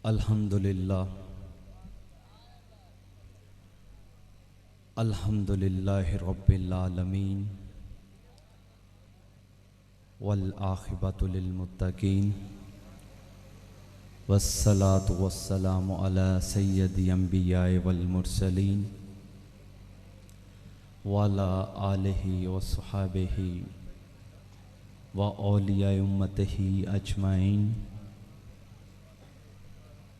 अल्हम्दुलिल्लाह अल्हम्दुलिल्लाहि रब्बिल आलमीन वल आखिबतु लिल मुत्तकीन वस्सलातु वस्सलामु अला सय्यदि अंबियाए वल मुरसलीन वाला आलिहि व सहाबिहि व औलियाए उम्मतिहि अजमाइन।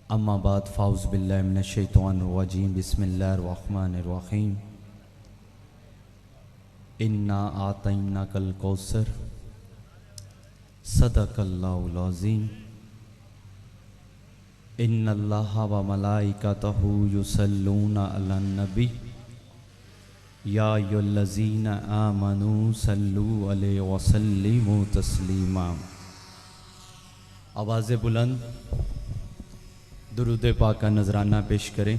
अम्मा बाद फ़ाउज़ बिल्लाहि मिनश शैतानिर रजीम बिस्मिल्लाहिर रहमानिर रहीम। इन्ना आतैनाकल कौसर सदक़ल्लाहुल अज़ीम। इन्नल्लाहा व मलाइकतहु युसल्लूना अलन नबी या अय्युहल्लज़ीना आमनू सल्लू अलैहि व सल्लिमू तस्लीमा। आवाज़ बुलंद दुरूद पाक का नजराना पेश करें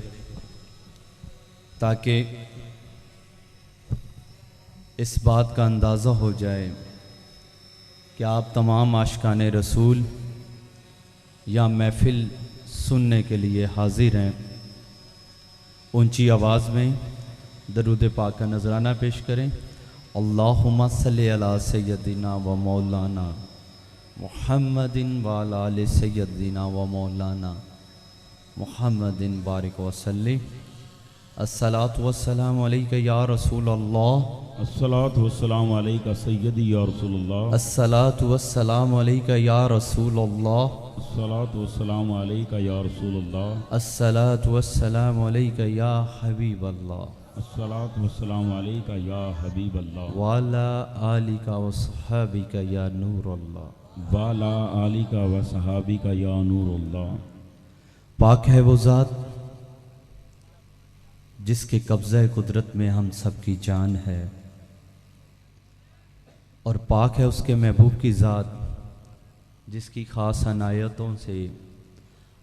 ताकि इस बात का अंदाज़ा हो जाए कि आप तमाम आशिकाने रसूल या महफिल सुनने के लिए हाजिर हैं। ऊंची आवाज़ में दुरूद पाक का नजराना पेश करें। अल्लाहुम्मा सल्लि अला सय्यदिना व मौलाना मुहम्मदिन व अला आलि सय्यदिना व मौलाना मुहम्मदिन बारिक वसल्ली। अस्सलातु वस्सलामु अलैका या रसूल अल्लाह। अस्सलातु वस्सलामु अलैका सय्यदी या रसूल अल्लाह। अस्सलातु वस्सलामु अलैका या रसूल अल्लाह। अस्सलातु वस्सलामु अलैका या रसूल अल्लाह। अस्सलातु वस्सलामु अलैका या हबीब अल्लाह। अस्सलातु वस्सलामु अलैका या हबीब अल्लाह। वाला आलिका व सहाबिका या नूर अल्लाह। वाला आलिका व सहाबिका या नूर अल्लाह। पाक है वो ज़ात जिसके कब्ज़े कुदरत में हम सब की जान है, और पाक है उसके महबूब की ज़ात जिसकी ख़ास अनायतों से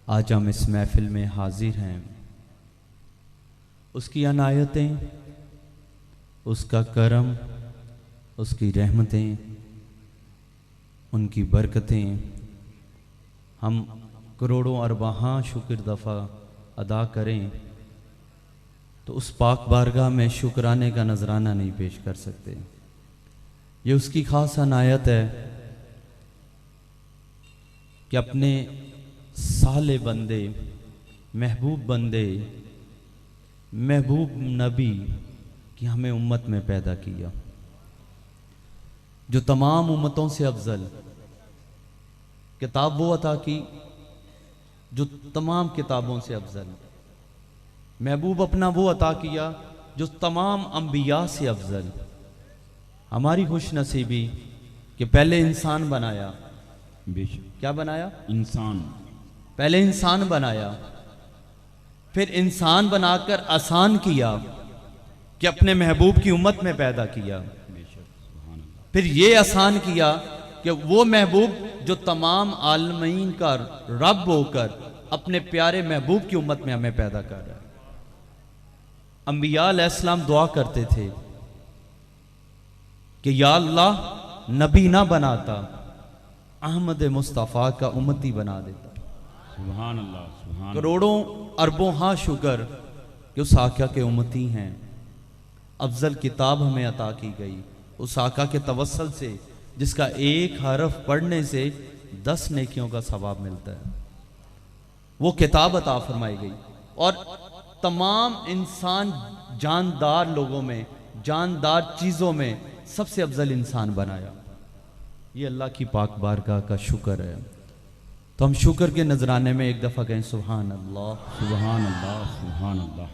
आज हम इस महफिल में हाजिर हैं। उसकी अनायतें, उसका करम, उसकी रहमतें, उनकी बरकतें हम करोड़ों अरबाहां शुक्र दफ़ा अदा करें तो उस पाक बारगाह में शुक्राने का नजराना नहीं पेश कर सकते। ये उसकी ख़ास अनायत है कि अपने साले बंदे, महबूब बंदे, महबूब नबी की हमें उम्मत में पैदा किया, जो तमाम उम्मतों से अफजल किताब वो अता की जो तमाम किताबों से अफजल, महबूब अपना वो अता किया जो तमाम अंबिया से अफजल। हमारी खुश नसीबी कि पहले इंसान बनाया। बेशक क्या बनाया? इंसान। पहले इंसान बनाया, फिर इंसान बनाकर आसान किया कि अपने महबूब की उम्मत में पैदा किया। फिर ये आसान किया कि वो महबूब जो तमाम आलमीन का रब होकर अपने प्यारे महबूब की उम्मत में हमें पैदा कर रहा है। अंबिया अलैहिस्सलाम दुआ करते थे कि या अल्लाह नबी ना बनाता, अहमद मुस्तफ़ा का उम्मती बना देता। सुभान अल्लाह, सुभान। करोड़ों अरबों हाँ शुक्र कि उस आका के उम्मती हैं। अफजल किताब हमें अता की गई उस आका के तवस्सल से जिसका एक हरफ पढ़ने से 10 नेकियों का सवाब मिलता है। वो किताब अता फरमाई गई और तमाम इंसान जानदार लोगों में, जानदार चीज़ों में सबसे अफजल इंसान बनाया। ये अल्लाह की पाक बारगाह का शुक्र है। तो हम शुक्र के नजराने में एक दफ़ा कहें सुभान अल्लाह, सुभान अल्लाह, सुभान अल्लाह।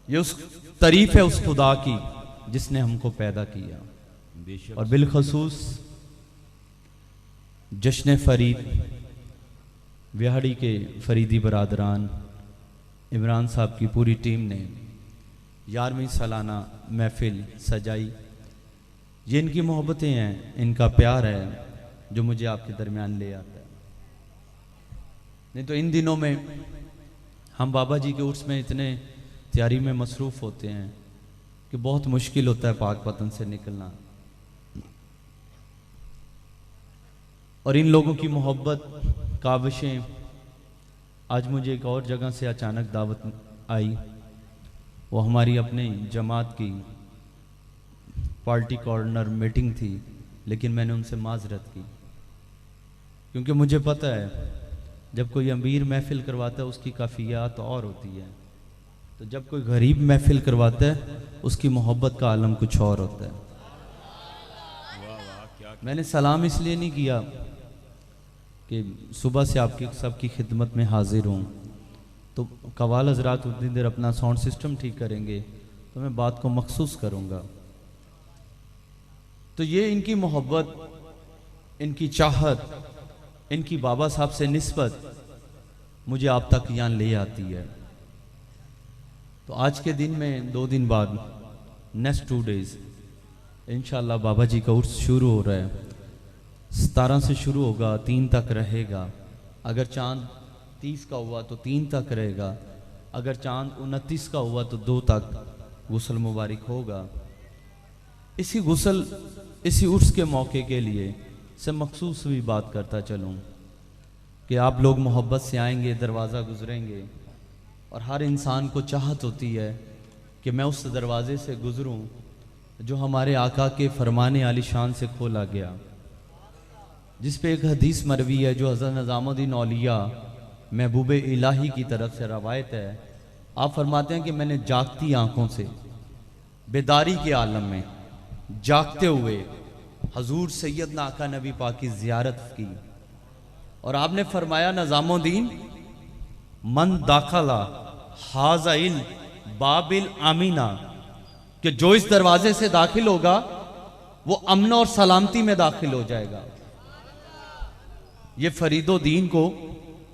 ये उस तारीफ है उस खुदा की जिसने हमको पैदा किया। बेशक। और बिलखसूस जश्न फरीद विहाड़ी के फरीदी बरादरान इमरान साहब की पूरी टीम ने 11वीं सालाना महफिल सजाई। ये इनकी मोहब्बतें हैं, इनका प्यार है जो मुझे आपके दरमियान ले आता है। नहीं तो इन दिनों में हम बाबा जी के उर्स में इतने तैयारी में मसरूफ़ होते हैं कि बहुत मुश्किल होता है पाक वतन से निकलना। और इन लोगों की मोहब्बत, काविशें आज मुझे एक और जगह से अचानक दावत आई। वो हमारी अपनी जमात की पार्टी कॉर्नर मीटिंग थी, लेकिन मैंने उनसे माजरत की, क्योंकि मुझे पता है जब कोई अमीर महफिल करवाता है उसकी काफ़ियात और होती है, तो जब कोई गरीब महफिल करवाता है उसकी मोहब्बत का आलम कुछ और होता है। मैंने सलाम इसलिए नहीं किया कि सुबह से आपकी सबकी खिदमत में हाजिर हूँ, तो कवाल हजरात उतनी देर अपना साउंड सिस्टम ठीक करेंगे तो मैं बात को मखसूस करूँगा। तो ये इनकी मोहब्बत, इनकी चाहत, इनकी बाबा साहब से निस्बत मुझे आप तक यहाँ ले आती है। तो आज के दिन में 2 दिन बाद नेक्स्ट 2 डेज इंशाल्लाह बाबा जी का उर्स शुरू हो रहा है। 17 से शुरू होगा, 3 तक रहेगा। अगर चांद 30 का हुआ तो 3 तक रहेगा, अगर चांद 29 का हुआ तो 2 तक गुस्ल मुबारक होगा। इसी गुस्ल, इसी उर्स के मौके के लिए से मखसूस भी बात करता चलूँ कि आप लोग मोहब्बत से आएंगे, दरवाज़ा गुजरेंगे, और हर इंसान को चाहत होती है कि मैं उस दरवाज़े से गुज़रूँ जो हमारे आका के फरमाने आली शान से खोला गया, जिस पे एक हदीस मरवी है जो हज़रत निज़ामुद्दीन औलिया महबूब इलाही की तरफ से रवायत है। आप फरमाते हैं कि मैंने जागती आंखों से बेदारी के आलम में जागते हुए हजूर सैयदना आका नबी पाक की ज़ियारत की, और आपने फरमाया निज़ामुद्दीन मन दाखला हाज़ाइल बाबिल आमीना, कि जो इस दरवाजे से दाखिल होगा वो अमन और सलामती में दाखिल हो जाएगा। ये फरीदो दीन को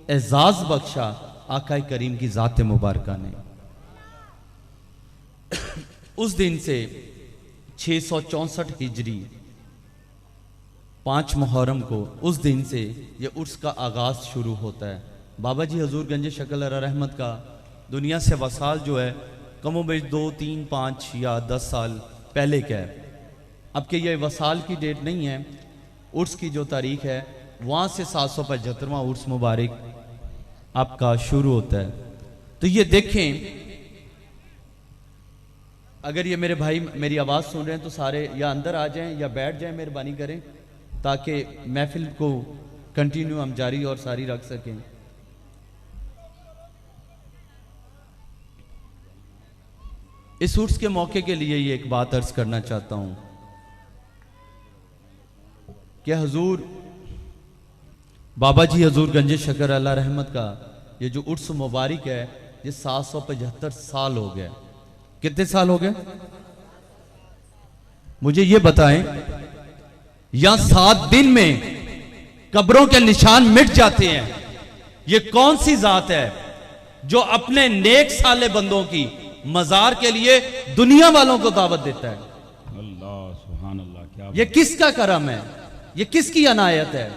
एजाज बख्शा आका करीम की ज़ात मुबारका ने। उस दिन से 664 हिजरी 5 मुहर्रम को, उस दिन से ये उर्स का आगाज शुरू होता है। बाबा जी हजूर गंज शक्ल रहमत का दुनिया से वसाल जो है कमोबेश 2, 3, 5 या 10 साल पहले का है। अब के ये वसाल की डेट नहीं है, उर्स की जो तारीख है वहाँ से 775वां उर्स मुबारक आपका शुरू होता है। तो ये देखें, अगर ये मेरे भाई मेरी आवाज़ सुन रहे हैं तो सारे या अंदर आ जाएं या बैठ जाएं, मेहरबानी करें, ताकि महफिल को कंटिन्यू हम जारी और सारी रख सकें। इस उर्स के मौके के लिए ये एक बात अर्ज करना चाहता हूं कि हजूर बाबा जी हजूर गंज शकर अल्लाह रहमत का ये जो उर्स मुबारक है ये 775 साल हो गए। कितने साल हो गए मुझे ये बताएं। या 7 दिन में कब्रों के निशान मिट जाते हैं। ये कौन सी जात है जो अपने नेक साले बंदों की मजार के लिए दुनिया वालों को दावत देता है? अल्लाह सुभान अल्लाह, क्या ये किसका करम है? ये किसकी अनायत है?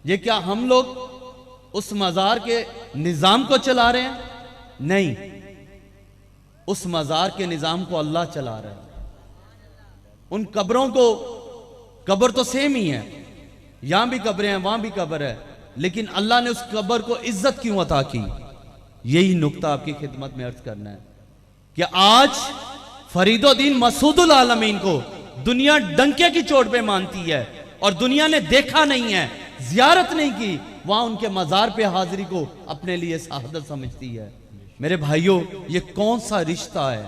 ये क्या हम लोग उस मजार के निजाम को चला रहे हैं? नहीं, उस मजार के निजाम को अल्लाह चला रहा है। उन कब्रों को, कब्र तो सेम ही है, यहां भी कब्रें हैं वहां भी कब्र है, लेकिन अल्लाह ने उस कब्र को इज्जत क्यों अता की? यही नुक्ता आपकी खिदमत में अर्ज करना है कि आज फरीदुद्दीन मसूदुल आलमीन को दुनिया डंके की चोट पे मानती है और दुनिया ने देखा नहीं है, जियारत नहीं की, वहां उनके मजार पे हाजिरी को अपने लिए शहादत समझती है। मेरे भाइयों, ये कौन सा रिश्ता है,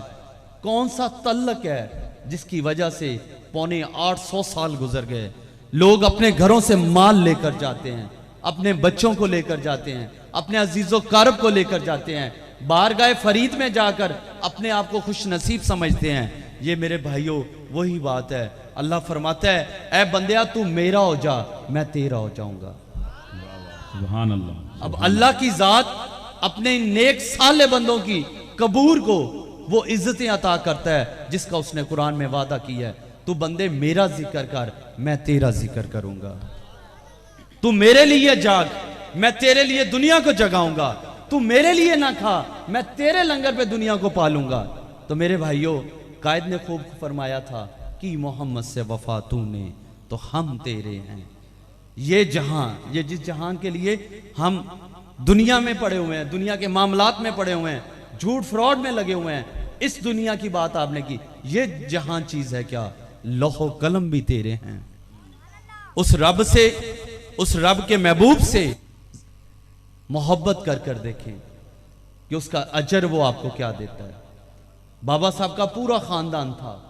कौन सा तल्लक है जिसकी वजह से 750 साल गुजर गए। लोग अपने घरों से माल लेकर जाते हैं, अपने बच्चों को लेकर जाते हैं, अपने अजीजों कारब को लेकर जाते हैं, बारगाह फरीद में जाकर अपने आप को खुश नसीब समझते हैं। ये मेरे भाइयों वही बात है। अल्लाह फरमाता है, ए बंदिया तू मेरा हो जा, मैं तेरा हो जाऊंगा। सुभान अल्लाह। अब अल्लाह की जात अपने नेक साले बंदों की कबूर को वो इज्जतें अता करता है जिसका उसने कुरान में वादा किया है। तू बंदे मेरा जिक्र कर, मैं तेरा जिक्र करूंगा। तू मेरे लिए जाग, मैं तेरे लिए दुनिया को जगाऊंगा। तू मेरे लिए ना खा, मैं तेरे लंगर पे दुनिया को पालूंगा। तो मेरे भाइयों, कायद ने खूब फरमाया था कि मोहम्मद से वफा तूने तो हम तेरे हैं। ये जहां, ये जिस जहां के लिए हम दुनिया में पड़े हुए हैं, दुनिया के मामलात में पड़े हुए हैं, झूठ फ्रॉड में लगे हुए हैं। इस दुनिया की बात आपने की, ये जहां चीज है क्या, लौहो कलम भी तेरे हैं। उस रब से, उस रब के महबूब से मोहब्बत कर कर देखें कि उसका अजर वो आपको क्या देता है। बाबा साहब का पूरा खानदान था।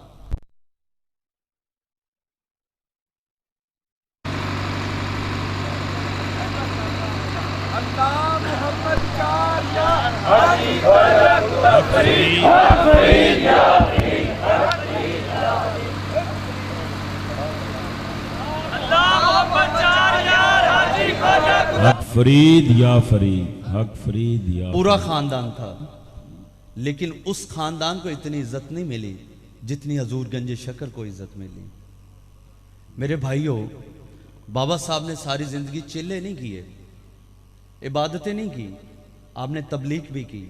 हक फरीद या फरीद, हक फरीद या पूरा खानदान था, लेकिन उस खानदान को इतनी इज्जत नहीं मिली जितनी हजूर गंज शकर को इज्जत मिली। मेरे भाइयों, बाबा साहब ने सारी जिंदगी चिल्ले नहीं किए, इबादतें नहीं की, आपने तबलीग भी की,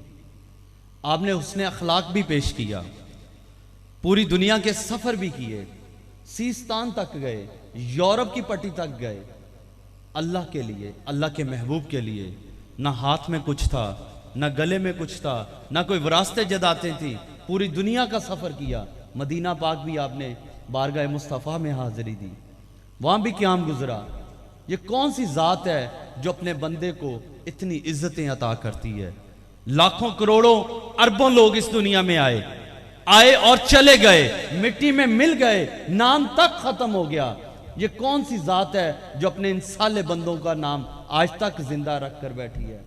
आपने उसने अखलाक भी पेश किया, पूरी दुनिया के सफर भी किए, सीस्तान तक गए, यूरोप की पट्टी तक गए, अल्लाह के लिए, अल्लाह के महबूब के लिए। ना हाथ में कुछ था, ना गले में कुछ था, ना कोई विरासतें जदाते थी, पूरी दुनिया का सफर किया। मदीना पाक भी आपने बारगाह मुस्तफ़ा में हाजिरी दी, वहां भी क़याम गुजरा। ये कौन सी जात है जो अपने बंदे को इतनी इज्जतें अता करती है। लाखों करोड़ों अरबों लोग इस दुनिया में आए और चले गए, मिट्टी में मिल गए, नाम तक खत्म हो गया। ये कौन सी जात है जो अपने इन साले बंदों का नाम आज तक जिंदा रख कर बैठी है।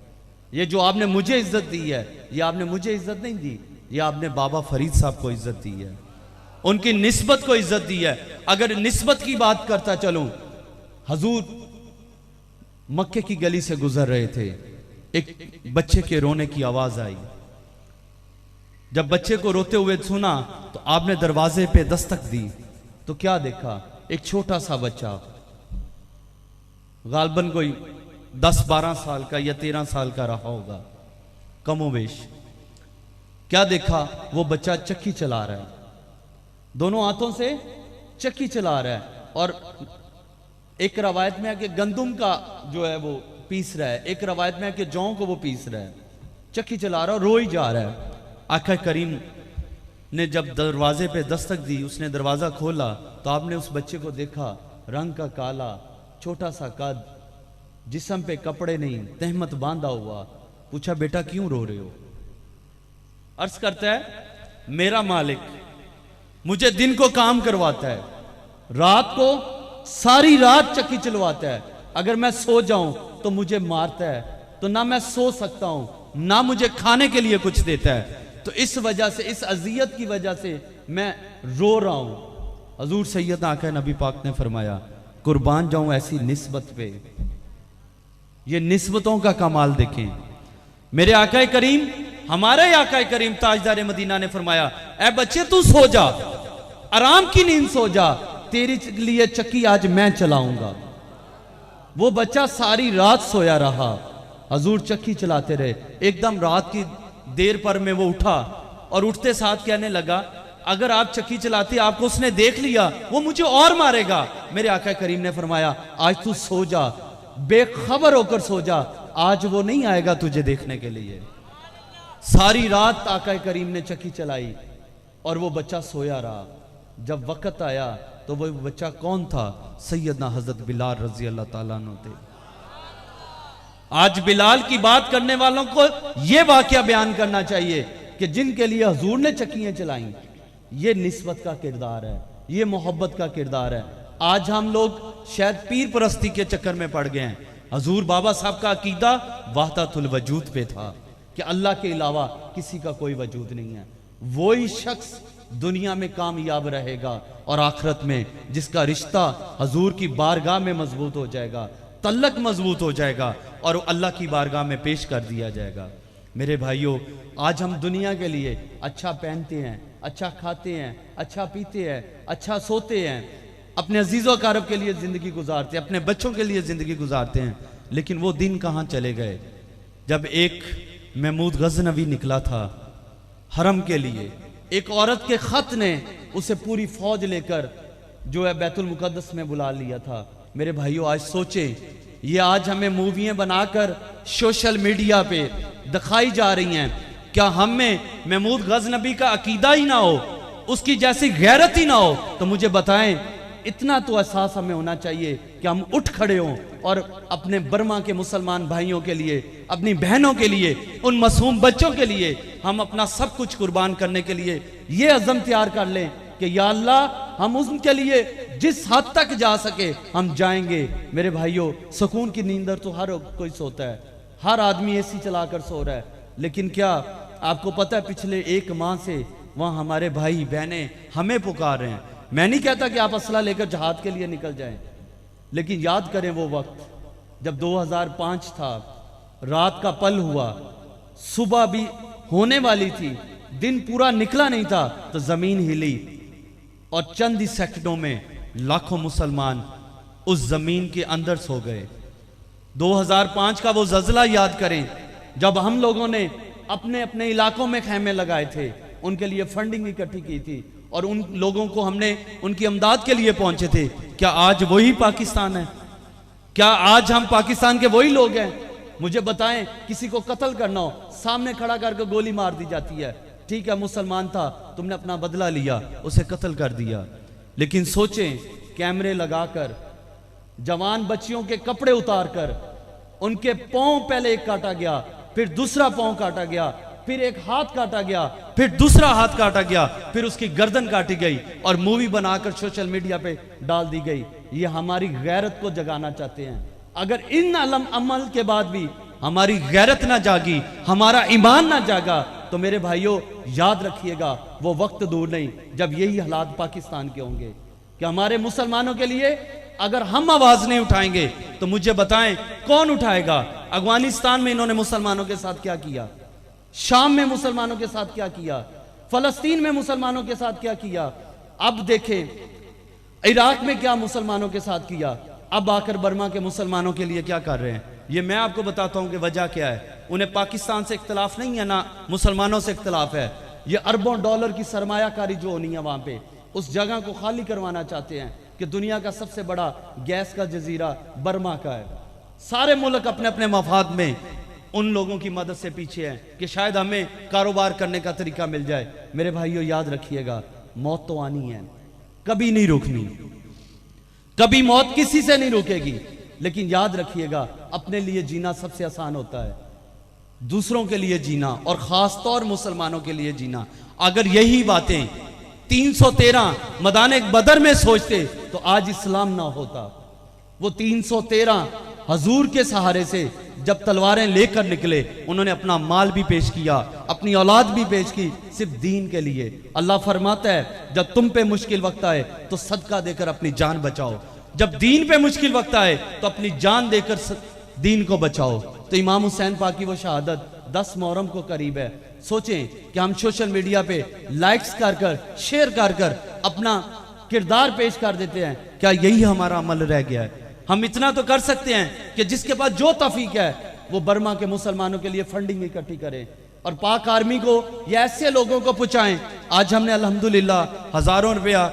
ये जो आपने मुझे इज्जत दी है, ये आपने मुझे इज्जत नहीं दी, ये आपने बाबा फरीद साहब को इज्जत दी है, उनकी निस्बत को इज्जत दी है। अगर निस्बत की बात करता चलूं, हजूर मक्के की गली से गुजर रहे थे, एक बच्चे के रोने की आवाज आई। जब बच्चे को रोते हुए सुना तो आपने दरवाजे पे दस्तक दी, तो क्या देखा, एक छोटा सा बच्चा, गालबन कोई 10-12 साल का या 13 साल का रहा होगा कमोवेश। क्या देखा, वो बच्चा चक्की चला रहा है, दोनों हाथों से चक्की चला रहा है, और एक रवायत में है कि गंदुम का जो है वो पीस रहा है, एक रवायत में है कि जौ को वो पीस रहा है, चक्की चला रहा है, रो ही जा रहा है। आका करीम ने जब दरवाजे पे दस्तक दी, उसने दरवाजा खोला तो आपने उस बच्चे को देखा, रंग का काला, छोटा सा कद, जिस्म पे कपड़े नहीं, तहमत बांधा हुआ। पूछा, बेटा क्यों रो रहे हो? अर्ज करता है, मेरा मालिक मुझे दिन को काम करवाता है, रात को सारी रात चक्की चलवाता है, अगर मैं सो जाऊं तो मुझे मारता है, तो ना मैं सो सकता हूं, ना मुझे खाने के लिए कुछ देता है। तो इस वजह से, इस अजियत की वजह से मैं रो रहा हूं। हजूर सैयद आका नबी पाक ने फरमाया, कुर्बान जाऊं ऐसी निस्बत पे। ये निस्बतों का कमाल देखें। मेरे आका करीम, हमारे आका करीम ताजदार मदीना ने फरमाया, ऐ बच्चे तू सो जा, आराम की नींद सो जा, तेरे लिए चक्की आज मैं चलाऊंगा। वो बच्चा सारी रात सोया रहा, हजूर चक्की चलाते रहे। एकदम रात की देर पर में वो उठा और उठते साथ कहने लगा, अगर आप चक्की चलाते, आपको उसने देख लिया, वो मुझे और मारेगा। मेरे आका करीम ने फरमाया, आज तू सो जा, बेखबर होकर सो जा, आज वो नहीं आएगा तुझे देखने के लिए। सारी रात आका करीम ने चक्की चलाई और वो बच्चा सोया रहा। जब वक्त आया तो वो बच्चा कौन था? सैयदना हजरत बिलाल रजी अल्लाह ताला अन्हु थे। आज बिलाल की बात करने वालों को यह वाकया बयान करना चाहिए कि जिनके लिए हजूर ने चक्कियां चलाई, ये निस्बत का किरदार है, ये मोहब्बत का किरदार है। आज हम लोग शायद पीर परस्ती के चक्कर में पड़ गए हैं। हजूर बाबा साहब का अकीदा वहदतुल वजूद पे था कि अल्लाह के अलावा किसी का कोई वजूद नहीं है। वही शख्स दुनिया में कामयाब रहेगा और आखिरत में जिसका रिश्ता हजूर की बारगाह में मजबूत हो जाएगा, तल्लक मजबूत हो जाएगा और अल्लाह की बारगाह में पेश कर दिया जाएगा। मेरे भाइयों, आज हम दुनिया के लिए अच्छा पहनते हैं, अच्छा खाते हैं, अच्छा पीते हैं, अच्छा सोते हैं, अपने अजीज़ों अकारब के लिए ज़िंदगी गुजारते हैं, अपने बच्चों के लिए ज़िंदगी गुजारते हैं। लेकिन वो दिन कहाँ चले गए जब एक महमूद गज़नवी निकला था हरम के लिए। एक औरत के ख़त ने उसे पूरी फौज लेकर जो है बैतुल मुक़द्दस में बुला लिया था। मेरे भाइयों, आज सोचें ये आज हमें मूवियाँ बनाकर सोशल मीडिया पे दिखाई जा रही हैं। क्या हम में महमूद गजनबी का अकीदा ही ना हो, उसकी जैसी गैरत ही ना हो, तो मुझे बताएं, इतना तो एहसास हमें होना चाहिए कि हम उठ खड़े हों और अपने बर्मा के मुसलमान भाइयों के लिए, अपनी बहनों के लिए, उन मासूम बच्चों के लिए हम अपना सब कुछ कुर्बान करने के लिए ये अज़म तैयार कर लें कि या अल्लाह हम उनके लिए जिस हद तक जा सके हम जाएंगे। मेरे भाइयों, सुकून की नींद तो हर कोई सोता है, हर आदमी एसी चलाकर सो रहा है, लेकिन क्या आपको पता है पिछले 1 माह से वहाँ हमारे भाई बहनें हमें पुकार रहे हैं। मैं नहीं कहता कि आप असला लेकर जहाद के लिए निकल जाएं, लेकिन याद करें वो वक्त जब 2005 था, रात का पल हुआ, सुबह भी होने वाली थी, दिन पूरा निकला नहीं था, तो जमीन हिली और चंद ही सेकंडों में लाखों मुसलमान उस जमीन के अंदर सो गए। 2005 का वो ज़ल्ज़ला याद करें जब हम लोगों ने अपने अपने इलाकों में खैमे लगाए थे, उनके लिए फंडिंग इकट्ठी की थी और उन लोगों को हमने उनकी इमदाद के लिए पहुंचे थे। क्या आज वही पाकिस्तान है? क्या आज हम पाकिस्तान के वही लोग हैं? मुझे बताएं, किसी को कत्ल करना हो, सामने खड़ा करके गोली मार दी जाती है। ठीक है, मुसलमान था, तुमने अपना बदला लिया, उसे कत्ल कर दिया। लेकिन सोचें, कैमरे लगाकर, जवान बच्चियों के कपड़े उतारकर, उनके पांव पहले एक काटा गया, फिर दूसरा पांव काटा गया, फिर एक हाथ काटा गया, फिर दूसरा हाथ काटा गया, फिर उसकी गर्दन काटी गई और मूवी बनाकर सोशल मीडिया पे डाल दी गई। ये हमारी गैरत को जगाना चाहते हैं। अगर इन अमल के बाद भी हमारी गैरत ना जागी, हमारा ईमान ना जागा, तो मेरे भाइयों याद रखिएगा, वो वक्त दूर नहीं जब यही हालात पाकिस्तान के होंगे कि हमारे मुसलमानों के लिए अगर हम आवाज नहीं उठाएंगे तो मुझे बताएं कौन उठाएगा? अफगानिस्तान में इन्होंने मुसलमानों के साथ क्या किया, शाम में मुसलमानों के साथ क्या किया, फलस्तीन में मुसलमानों के साथ क्या किया, अब देखें इराक में क्या मुसलमानों के साथ किया, अब आकर बर्मा के मुसलमानों के लिए क्या कर रहे हैं। ये मैं आपको बताता हूं कि वजह क्या है। उन्हें पाकिस्तान से इख्तलाफ नहीं है, ना मुसलमानों से इख्तलाफ है। ये अरबों डॉलर की सरमायाकारी जो होनी है वहां पे, उस जगह को खाली करवाना चाहते हैं कि दुनिया का सबसे बड़ा गैस का जजीरा बर्मा का है। सारे मुल्क अपने अपने मफाद में उन लोगों की मदद से पीछे हैं कि शायद हमें कारोबार करने का तरीका मिल जाए। मेरे भाइयों याद रखिएगा, मौत तो आनी है, कभी नहीं रुकनी, कभी मौत किसी से नहीं रुकेगी। लेकिन याद रखिएगा, अपने लिए जीना सबसे आसान होता है, दूसरों के लिए जीना और खास तौर मुसलमानों के लिए जीना। अगर यही बातें 313 मदाने बदर में सोचते तो आज इस्लाम ना होता। वो 313 हजूर के सहारे से जब तलवारें लेकर निकले, उन्होंने अपना माल भी पेश किया, अपनी औलाद भी पेश की, सिर्फ दीन के लिए। अल्लाह फरमाता है जब तुम पे मुश्किल वक्त आए तो सदका देकर अपनी जान बचाओ, जब दीन पे मुश्किल वक्त आए तो अपनी जान देकर दीन को बचाओ। तो इमाम हुसैन पाक की वो शहादत 10 मुहर्रम को करीब है। सोचें कि हम सोशल मीडिया पे लाइक्स कर कर, शेयर कर कर अपना किरदार पेश कर देते हैं। क्या यही हमारा अमल रह गया है? हम इतना तो कर सकते हैं कि जिसके पास जो तौफीक है वो बर्मा के मुसलमानों के लिए फंडिंग इकट्ठी करें और पाक आर्मी को या ऐसे लोगों को पहुंचाएं। आज हमने अल्हम्दुलिल्लाह हजारों रुपया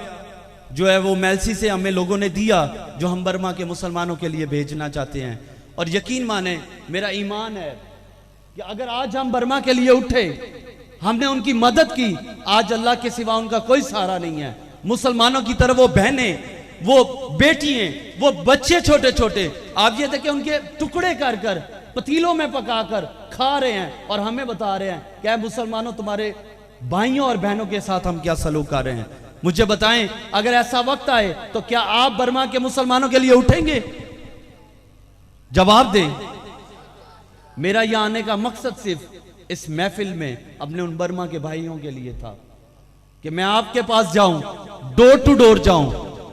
जो है वो मेलसी से हमें लोगों ने दिया, जो हम बर्मा के मुसलमानों के लिए भेजना चाहते हैं। और यकीन माने, मेरा ईमान है कि अगर आज हम बर्मा के लिए उठे, हमने उनकी मदद की, आज अल्लाह के सिवा उनका कोई सहारा नहीं है। मुसलमानों की तरफ वो बहनें, वो बेटियां, वो बच्चे छोटे छोटे, आप ये देखें उनके टुकड़े कर कर पतीलों में पकाकर खा रहे हैं और हमें बता रहे हैं क्या मुसलमानों तुम्हारे भाइयों और बहनों के साथ हम क्या सलूक कर रहे हैं। मुझे बताएं, अगर ऐसा वक्त आए तो क्या आप बर्मा के मुसलमानों के लिए उठेंगे? जवाब दें। मेरा यहां आने का मकसद सिर्फ इस महफिल में अपने उन बर्मा के भाइयों के लिए था कि मैं आपके पास जाऊं, डोर टू डोर जाऊं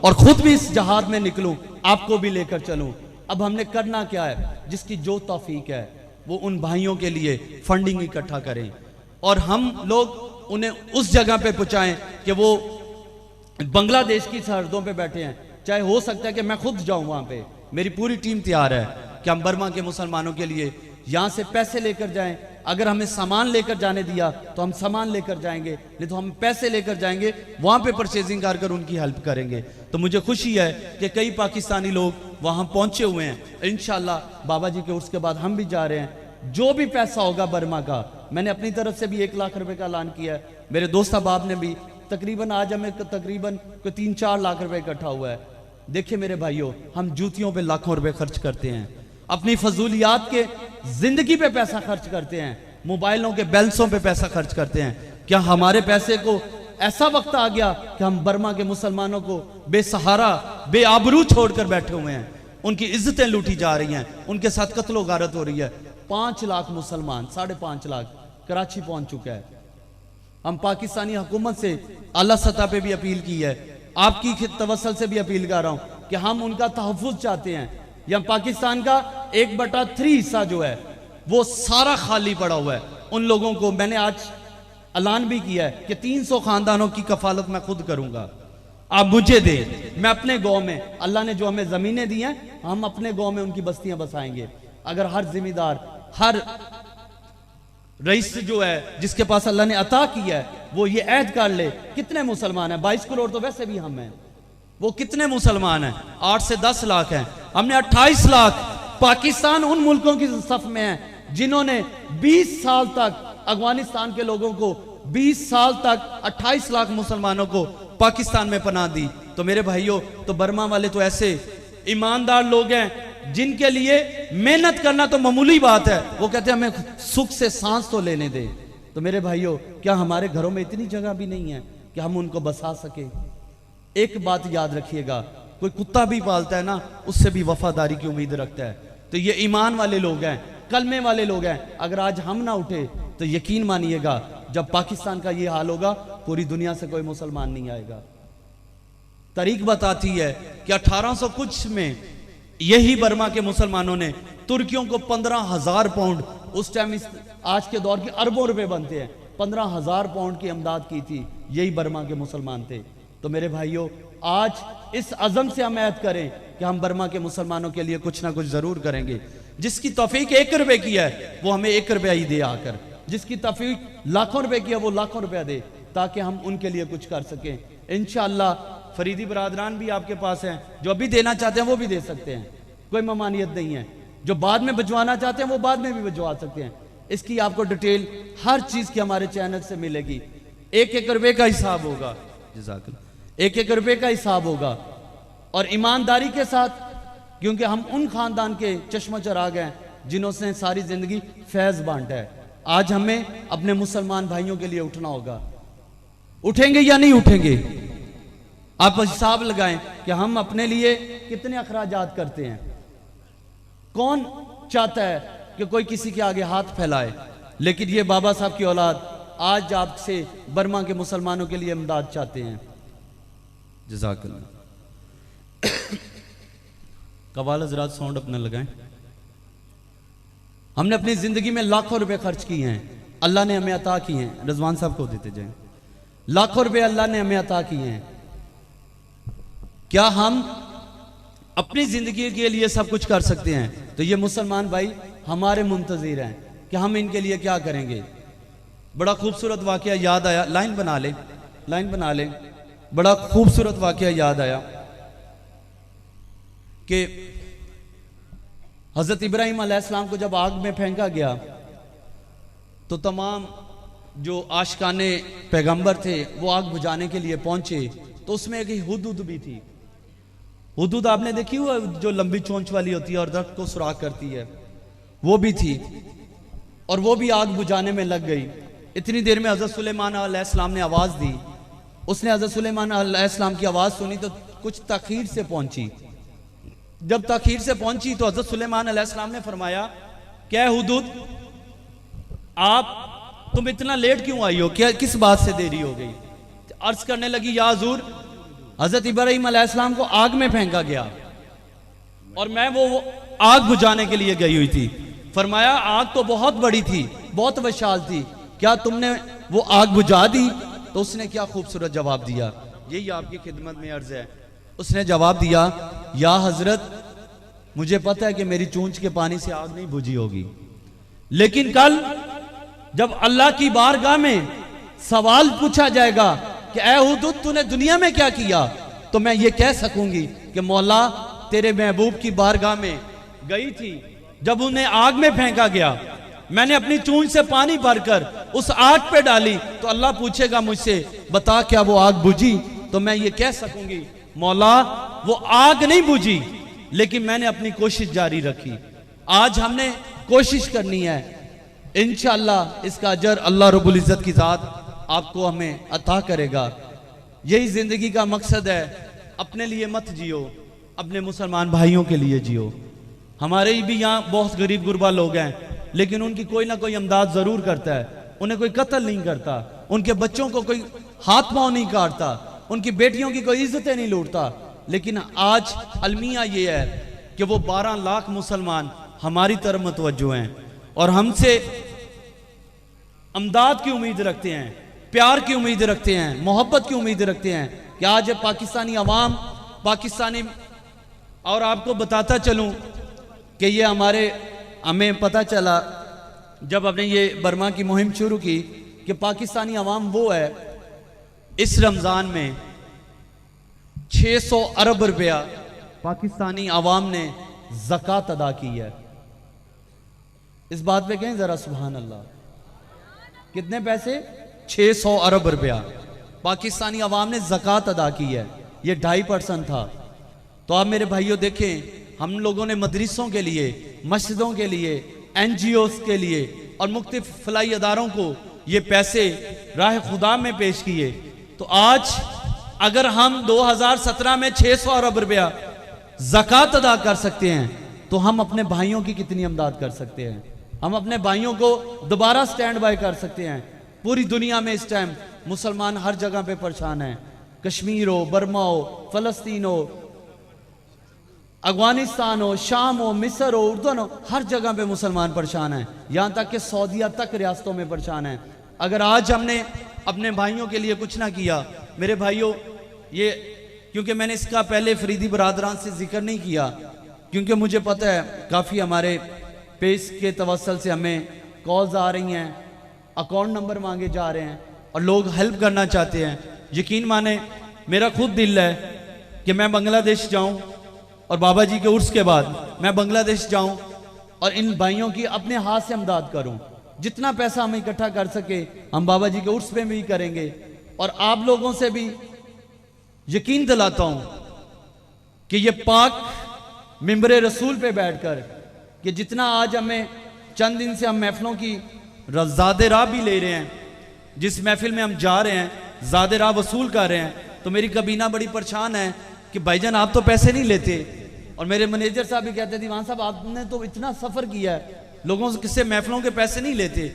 और खुद भी इस जहाद में निकलूं, आपको भी लेकर चलूं। अब हमने करना क्या है? जिसकी जो तौफीक है वो उन भाइयों के लिए फंडिंग इकट्ठा करें और हम लोग उन्हें उस जगह पे पहुंचाएं कि वो बांग्लादेश की सरहदों पे बैठे हैं। चाहे हो सकता है कि मैं खुद जाऊं वहां पे, मेरी पूरी टीम तैयार है कि हम बर्मा के मुसलमानों के लिए यहां से पैसे लेकर जाएं, अगर हमें सामान लेकर जाने दिया तो हम सामान लेकर जाएंगे, नहीं तो हम पैसे लेकर जाएंगे, वहां पे परचेजिंग कर उनकी हेल्प करेंगे। तो मुझे खुशी है कि कई पाकिस्तानी लोग वहां पहुंचे हुए हैं। इंशाल्लाह बाबा जी के उर्स के बाद हम भी जा रहे हैं। जो भी पैसा होगा बर्मा का, मैंने अपनी तरफ से भी 1 लाख रुपए का ऐलान किया है, मेरे दोस्त अहबाब ने भी। तकरीबन आज हमें तकरीबन 3-4 लाख रुपए इकट्ठा हुआ है। देखिए मेरे भाइयों, हम जूतियों पे लाखों रुपए खर्च करते हैं, अपनी फजूलियात के जिंदगी पे पैसा खर्च करते हैं, मोबाइलों के बैलेंसों पे पैसा खर्च करते हैं। क्या हमारे पैसे को ऐसा वक्त आ गया कि हम बर्मा के मुसलमानों को बेसहारा बेआबरू छोड़कर बैठे हुए हैं? उनकी इज्जतें लूटी जा रही हैं, उनके साथ कत्लो गारत हो रही है। 5 लाख मुसलमान, 5.5 लाख कराची पहुंच चुका है। हम पाकिस्तानी हुकूमत से आला सतह पे भी अपील की है, आपकी तवसल से भी अपील कर रहा हूं कि हम उनका तहफ़्फ़ुज़ चाहते हैं। या पाकिस्तान का 1/3 हिस्सा जो है वो सारा खाली पड़ा हुआ है। उन लोगों को मैंने आज ऐलान भी किया है कि 300 खानदानों की कफालत मैं खुद करूंगा, आप मुझे दे। मैं अपने गांव में, अल्लाह ने जो हमें जमीनें दी हैं, हम अपने गांव में उनकी बस्तियां बसाएंगे। अगर हर जिम्मेदार, हर रईस जो है जिसके पास अल्लाह ने अता किया है, वो ये ऐद कर ले, कितने मुसलमान हैं? 22 करोड़ तो वैसे भी हम हैं, वो कितने मुसलमान हैं? 8 से 10 लाख हैं, हमने 28 लाख। पाकिस्तान उन मुल्कों की सफ में है जिन्होंने 20 साल तक अफगानिस्तान के लोगों को 20 साल तक 28 लाख मुसलमानों को पाकिस्तान में पनाह दी। तो मेरे भाइयों, तो बर्मा वाले तो ऐसे ईमानदार लोग हैं जिनके लिए मेहनत करना तो मामूली बात है। वो कहते हैं हमें सुख से सांस तो लेने दे। तो मेरे भाइयों, क्या हमारे घरों में इतनी जगह भी नहीं है कि हम उनको बसा सके? एक बात याद रखिएगा, कोई कुत्ता भी पालता है ना, उससे भी वफादारी की उम्मीद रखता है। तो ये ईमान वाले लोग हैं, कलमे वाले लोग हैं। अगर आज हम ना उठे तो यकीन मानिएगा, जब पाकिस्तान का ये हाल होगा, पूरी दुनिया से कोई मुसलमान नहीं आएगा। तारीख बताती है कि 1800 कुछ में यही बर्मा के मुसलमानों ने तुर्कियों को 15,000 पाउंड, उस टाइम इस आज के दौर के अरबों रुपए बनते हैं, 15,000 पाउंड की इमदाद की थी। यही बर्मा के मुसलमान थे। तो मेरे भाइयों, आज इस अज़म से हम ऐद करें कि हम बर्मा के मुसलमानों के लिए कुछ ना कुछ जरूर करेंगे। जिसकी तौफीक 1 रुपए की है वो हमें 1 रुपया ही दे आकर, जिसकी तौफीक लाखों रुपए की है वो लाखों रुपया दे, ताकि हम उनके लिए कुछ कर सकें। इंशाअल्लाह फरीदी बरादरान भी आपके पास हैं, जो अभी देना चाहते हैं वो भी दे सकते हैं, कोई ममानियत नहीं है। जो बाद में भिजवाना चाहते हैं वो बाद में भी भिजवा सकते हैं। इसकी आपको डिटेल हर चीज की हमारे चैनल से मिलेगी। 1-1 रुपए का हिसाब होगा, जज़ाकल्लाह, 1-1 रुपए का हिसाब होगा, और ईमानदारी के साथ, क्योंकि हम उन खानदान के चश्मा चराग हैं जिन्होंने सारी जिंदगी फैज बांटा है। आज हमें अपने मुसलमान भाइयों के लिए उठना होगा। उठेंगे या नहीं उठेंगे? आप हिसाब लगाएं कि हम अपने लिए कितने अखराजात करते हैं। कौन चाहता है कि कोई किसी के आगे हाथ फैलाए? लेकिन ये बाबा साहब की औलाद आज आपसे बर्मा के मुसलमानों के लिए इमदाद चाहते हैं। जज़ाकल्लाह। कवाल हज़रात साउंड अपना लगाएं। हमने अपनी जिंदगी में लाखों रुपए खर्च किए हैं, अल्लाह ने हमें अता किए हैं। रजवान साहब को देते जाएं। लाखों रुपए अल्लाह ने हमें अता किए हैं। क्या हम अपनी जिंदगी के लिए सब कुछ कर सकते हैं? तो ये मुसलमान भाई हमारे मुंतज़िर हैं कि हम इनके लिए क्या करेंगे। बड़ा खूबसूरत वाकया याद आया, लाइन बना ले, लाइन बना ले। बड़ा खूबसूरत वाकया याद आया कि हजरत इब्राहिम अलैहिस्सलाम को जब आग में फेंका गया तो तमाम जो आशिकाने पैगंबर थे वो आग बुझाने के लिए पहुंचे। तो उसमें एक हुदूद भी थी। हुदूद आपने देखी हुआ, जो लंबी चोंच वाली होती है और दर्द को सुराख करती है, वो भी थी, और वो भी आग बुझाने में लग गई। इतनी देर में हजरत सुलेमान अलैहिस्सलाम ने आवाज दी। उसने हजरत सुलेमान अलैहिस्सलाम की आवाज सुनी तो कुछ ताखीर से पहुंची। जब ताखीर से पहुंची तो हजरत सुलेमान अलैहिस्सलाम ने फरमाया, क्या हुदूद, आप तुम इतना लेट क्यों आई हो? क्या किस बात से देरी हो गई? अर्ज करने लगी, या हुजूर, हजरत इब्राहिम अलैहिस्सलाम को आग में फेंका गया और मैं वो आग बुझाने के लिए गई हुई थी। फरमाया, आग तो बहुत बड़ी थी, बहुत विशाल थी, क्या तुमने वो आग बुझा दी? तो उसने क्या खूबसूरत जवाब दिया, यही आपकी खिदमत में अर्ज है। उसने जवाब दिया, या हजरत, मुझे पता है कि मेरी चूंच के पानी से आग नहीं बुझी होगी, लेकिन कल जब अल्लाह की बारगाह में सवाल पूछा जाएगा कि ऐ हुदूद तूने दुनिया में क्या किया, तो मैं ये कह सकूंगी कि मौला तेरे महबूब की बारगाह में गई थी, जब उन्हें आग में फेंका गया, मैंने अपनी चूंच से पानी भरकर उस आग पे डाली, तो अल्लाह पूछेगा मुझसे बता क्या वो आग बुझी, तो मैं ये कह सकूंगी मौला वो आग नहीं बुझी, लेकिन मैंने अपनी कोशिश जारी रखी। आज हमने कोशिश करनी है, इंशाअल्लाह इसका अजर अल्लाह रब्बुल इज्जत की जात आपको हमें अता करेगा। यही जिंदगी का मकसद है, अपने लिए मत जियो, अपने मुसलमान भाइयों के लिए जियो। हमारे भी यहाँ बहुत गरीब गुरबा लोग हैं, लेकिन उनकी कोई ना कोई इमदाद जरूर करता है, उन्हें कोई कत्ल नहीं करता, उनके बच्चों को कोई हाथ पांव नहीं काटता, उनकी बेटियों की कोई इज्जतें नहीं लूटता। लेकिन आज अलमिया ये है कि वो 12 लाख मुसलमान हमारी तरफ मुतवज्जो हैं और हमसे अमदाद की उम्मीद रखते हैं, प्यार की उम्मीद रखते हैं, मोहब्बत की उम्मीद रखते हैं कि आज पाकिस्तानी अवाम, पाकिस्तानी, और आपको बताता चलूं कि ये हमें पता चला जब हमने ये बर्मा की मुहिम शुरू की कि पाकिस्तानी अवाम वो है, इस रमजान में 600 अरब रुपया पाकिस्तानी अवाम ने ज़कात अदा की है। इस बात पे कहें जरा सुभान अल्लाह। कितने पैसे? 600 अरब रुपया पाकिस्तानी अवाम ने ज़कात अदा की है। ये 2.5% था। तो आप मेरे भाइयों देखें, हम लोगों ने मदरसों के लिए, मस्जिदों के लिए, NGOs के लिए और मुख्तलिफ फलाई अदारों को ये पैसे राह खुदा में पेश किए। तो आज अगर हम 2017 में 600 अरब रुपया ज़कात अदा कर सकते हैं, तो हम अपने भाइयों की कितनी इमदाद कर सकते हैं। हम अपने भाइयों को दोबारा स्टैंड बाय कर सकते हैं। पूरी दुनिया में इस टाइम मुसलमान हर जगह पे परेशान हैं, कश्मीर हो, बर्मा हो, फलस्तीन हो, अफगानिस्तान हो, शाम हो, मिस्र हो, उर्दन हो, हर जगह पे मुसलमान परेशान हैं। यहाँ तक कि सऊदीया तक रियासतों में परेशान हैं। अगर आज हमने अपने भाइयों के लिए कुछ ना किया, मेरे भाइयों, ये क्योंकि मैंने इसका पहले फरीदी बरादरान से जिक्र नहीं किया, क्योंकि मुझे पता है काफ़ी हमारे पेज के तवस्सल से हमें कॉल्स आ रही हैं, अकाउंट नंबर मांगे जा रहे हैं और लोग हेल्प करना चाहते हैं। यकीन माने मेरा खुद दिल है कि मैं बांग्लादेश जाऊं और बाबा जी के उर्स के बाद मैं बांग्लादेश जाऊं और इन भाइयों की अपने हाथ से इमदाद करूं। जितना पैसा हम इकट्ठा कर सके हम बाबा जी के उर्स पे भी करेंगे। और आप लोगों से भी यकीन दिलाता हूं कि ये पाक मिंबरे रसूल पे बैठकर कि जितना आज हमें चंद दिन से हम महफिलों की ज़ादे राह भी ले रहे हैं, जिस महफिल में हम जा रहे हैं ज़ादे राह वसूल कर रहे हैं, तो मेरी कबीना बड़ी परेशान है कि भाईजान आप तो पैसे नहीं लेते। और मेरे मैनेजर साहब भी कहते थे दीवान साहब आपने तो इतना सफ़र किया है, लोगों से किससे महफिलों के पैसे नहीं लेते,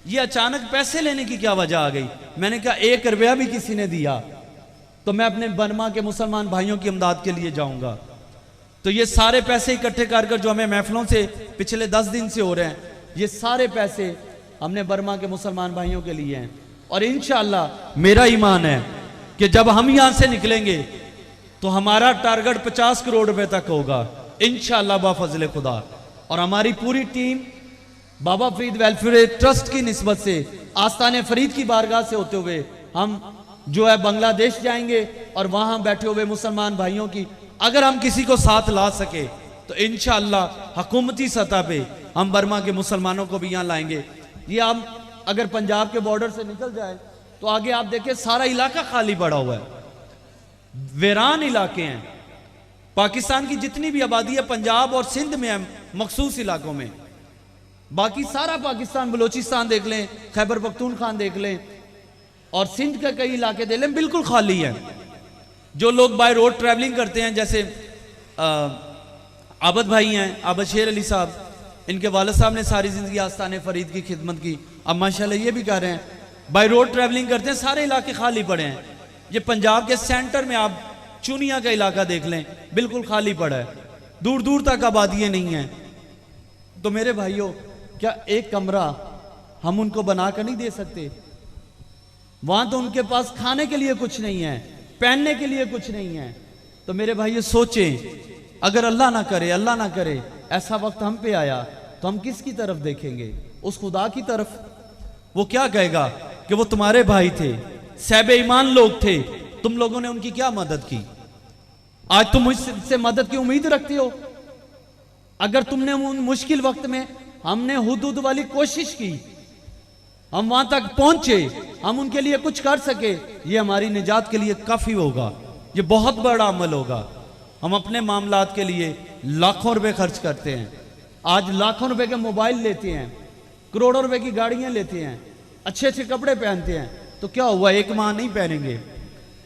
ये अचानक पैसे लेने की क्या वजह आ गई। मैंने कहा 1 रुपया भी किसी ने दिया तो मैं अपने बर्मा के मुसलमान भाइयों की इमदाद के लिए जाऊंगा। तो ये सारे पैसे इकट्ठे कर जो हमें महफिलों से पिछले 10 दिन से हो रहे हैं, ये सारे पैसे हमने बर्मा के मुसलमान भाइयों के लिए हैं। और इंशाअल्लाह मेरा ईमान है कि जब हम यहां से निकलेंगे तो हमारा टारगेट 50 करोड़ रुपए तक होगा इंशाअल्लाह बाफजल खुदा। और हमारी पूरी टीम बाबा फरीद वेलफेयर ट्रस्ट की निस्बत से आस्ताने फरीद की बारगाह से होते हुए हम जो है बांग्लादेश जाएंगे और वहां बैठे हुए मुसलमान भाइयों की अगर हम किसी को साथ ला सके तो इंशाअल्लाह हुकूमती सतह पे हम बर्मा के मुसलमानों को भी यहाँ लाएंगे। ये हम अगर पंजाब के बॉर्डर से निकल जाए तो आगे आप देखें सारा इलाका खाली पड़ा हुआ है, वीरान इलाके हैं। पाकिस्तान की जितनी भी आबादी है पंजाब और सिंध में है, मखसूस इलाकों में। बाकी सारा पाकिस्तान, बलोचिस्तान देख लें, खैबर पख्तूनख्वा देख लें और सिंध के कई इलाके देख लें, बिल्कुल खाली है। जो लोग बाय रोड ट्रैवलिंग करते हैं, जैसे आबद भाई हैं, आबद शेर अली साहब, इनके वालिद साहब ने सारी ज़िंदगी आस्ताने फरीद की खिदमत की, अब माशाल्लाह ये भी कर रहे हैं, बाय रोड ट्रैवलिंग करते हैं, सारे इलाके खाली पड़े हैं। ये पंजाब के सेंटर में आप चुनिया का इलाका देख लें, बिल्कुल खाली पड़ा है, दूर दूर तक आबादियाँ नहीं हैं। तो मेरे भाइयों, क्या एक कमरा हम उनको बनाकर नहीं दे सकते? वहां तो उनके पास खाने के लिए कुछ नहीं है, पहनने के लिए कुछ नहीं है। तो मेरे भाइयों सोचें, अगर अल्लाह ना करे ऐसा वक्त हम पे आया तो हम किसकी तरफ देखेंगे? उस खुदा की तरफ। वो क्या कहेगा कि वो तुम्हारे भाई थे, साहिब ईमान लोग थे, तुम लोगों ने उनकी क्या मदद की? आज तुम मुझसे मदद की उम्मीद रखती हो? अगर तुमने उन मुश्किल वक्त में हमने हुदूद वाली कोशिश की, हम वहां तक पहुंचे, हम उनके लिए कुछ कर सके, ये हमारी निजात के लिए काफी होगा। ये बहुत बड़ा अमल होगा। हम अपने मामलात के लिए लाखों रुपए खर्च करते हैं। आज लाखों रुपए के मोबाइल लेते हैं, करोड़ों रुपए की गाड़ियां लेते हैं, अच्छे अच्छे कपड़े पहनते हैं, तो क्या हुआ? एक माह नहीं पहनेंगे,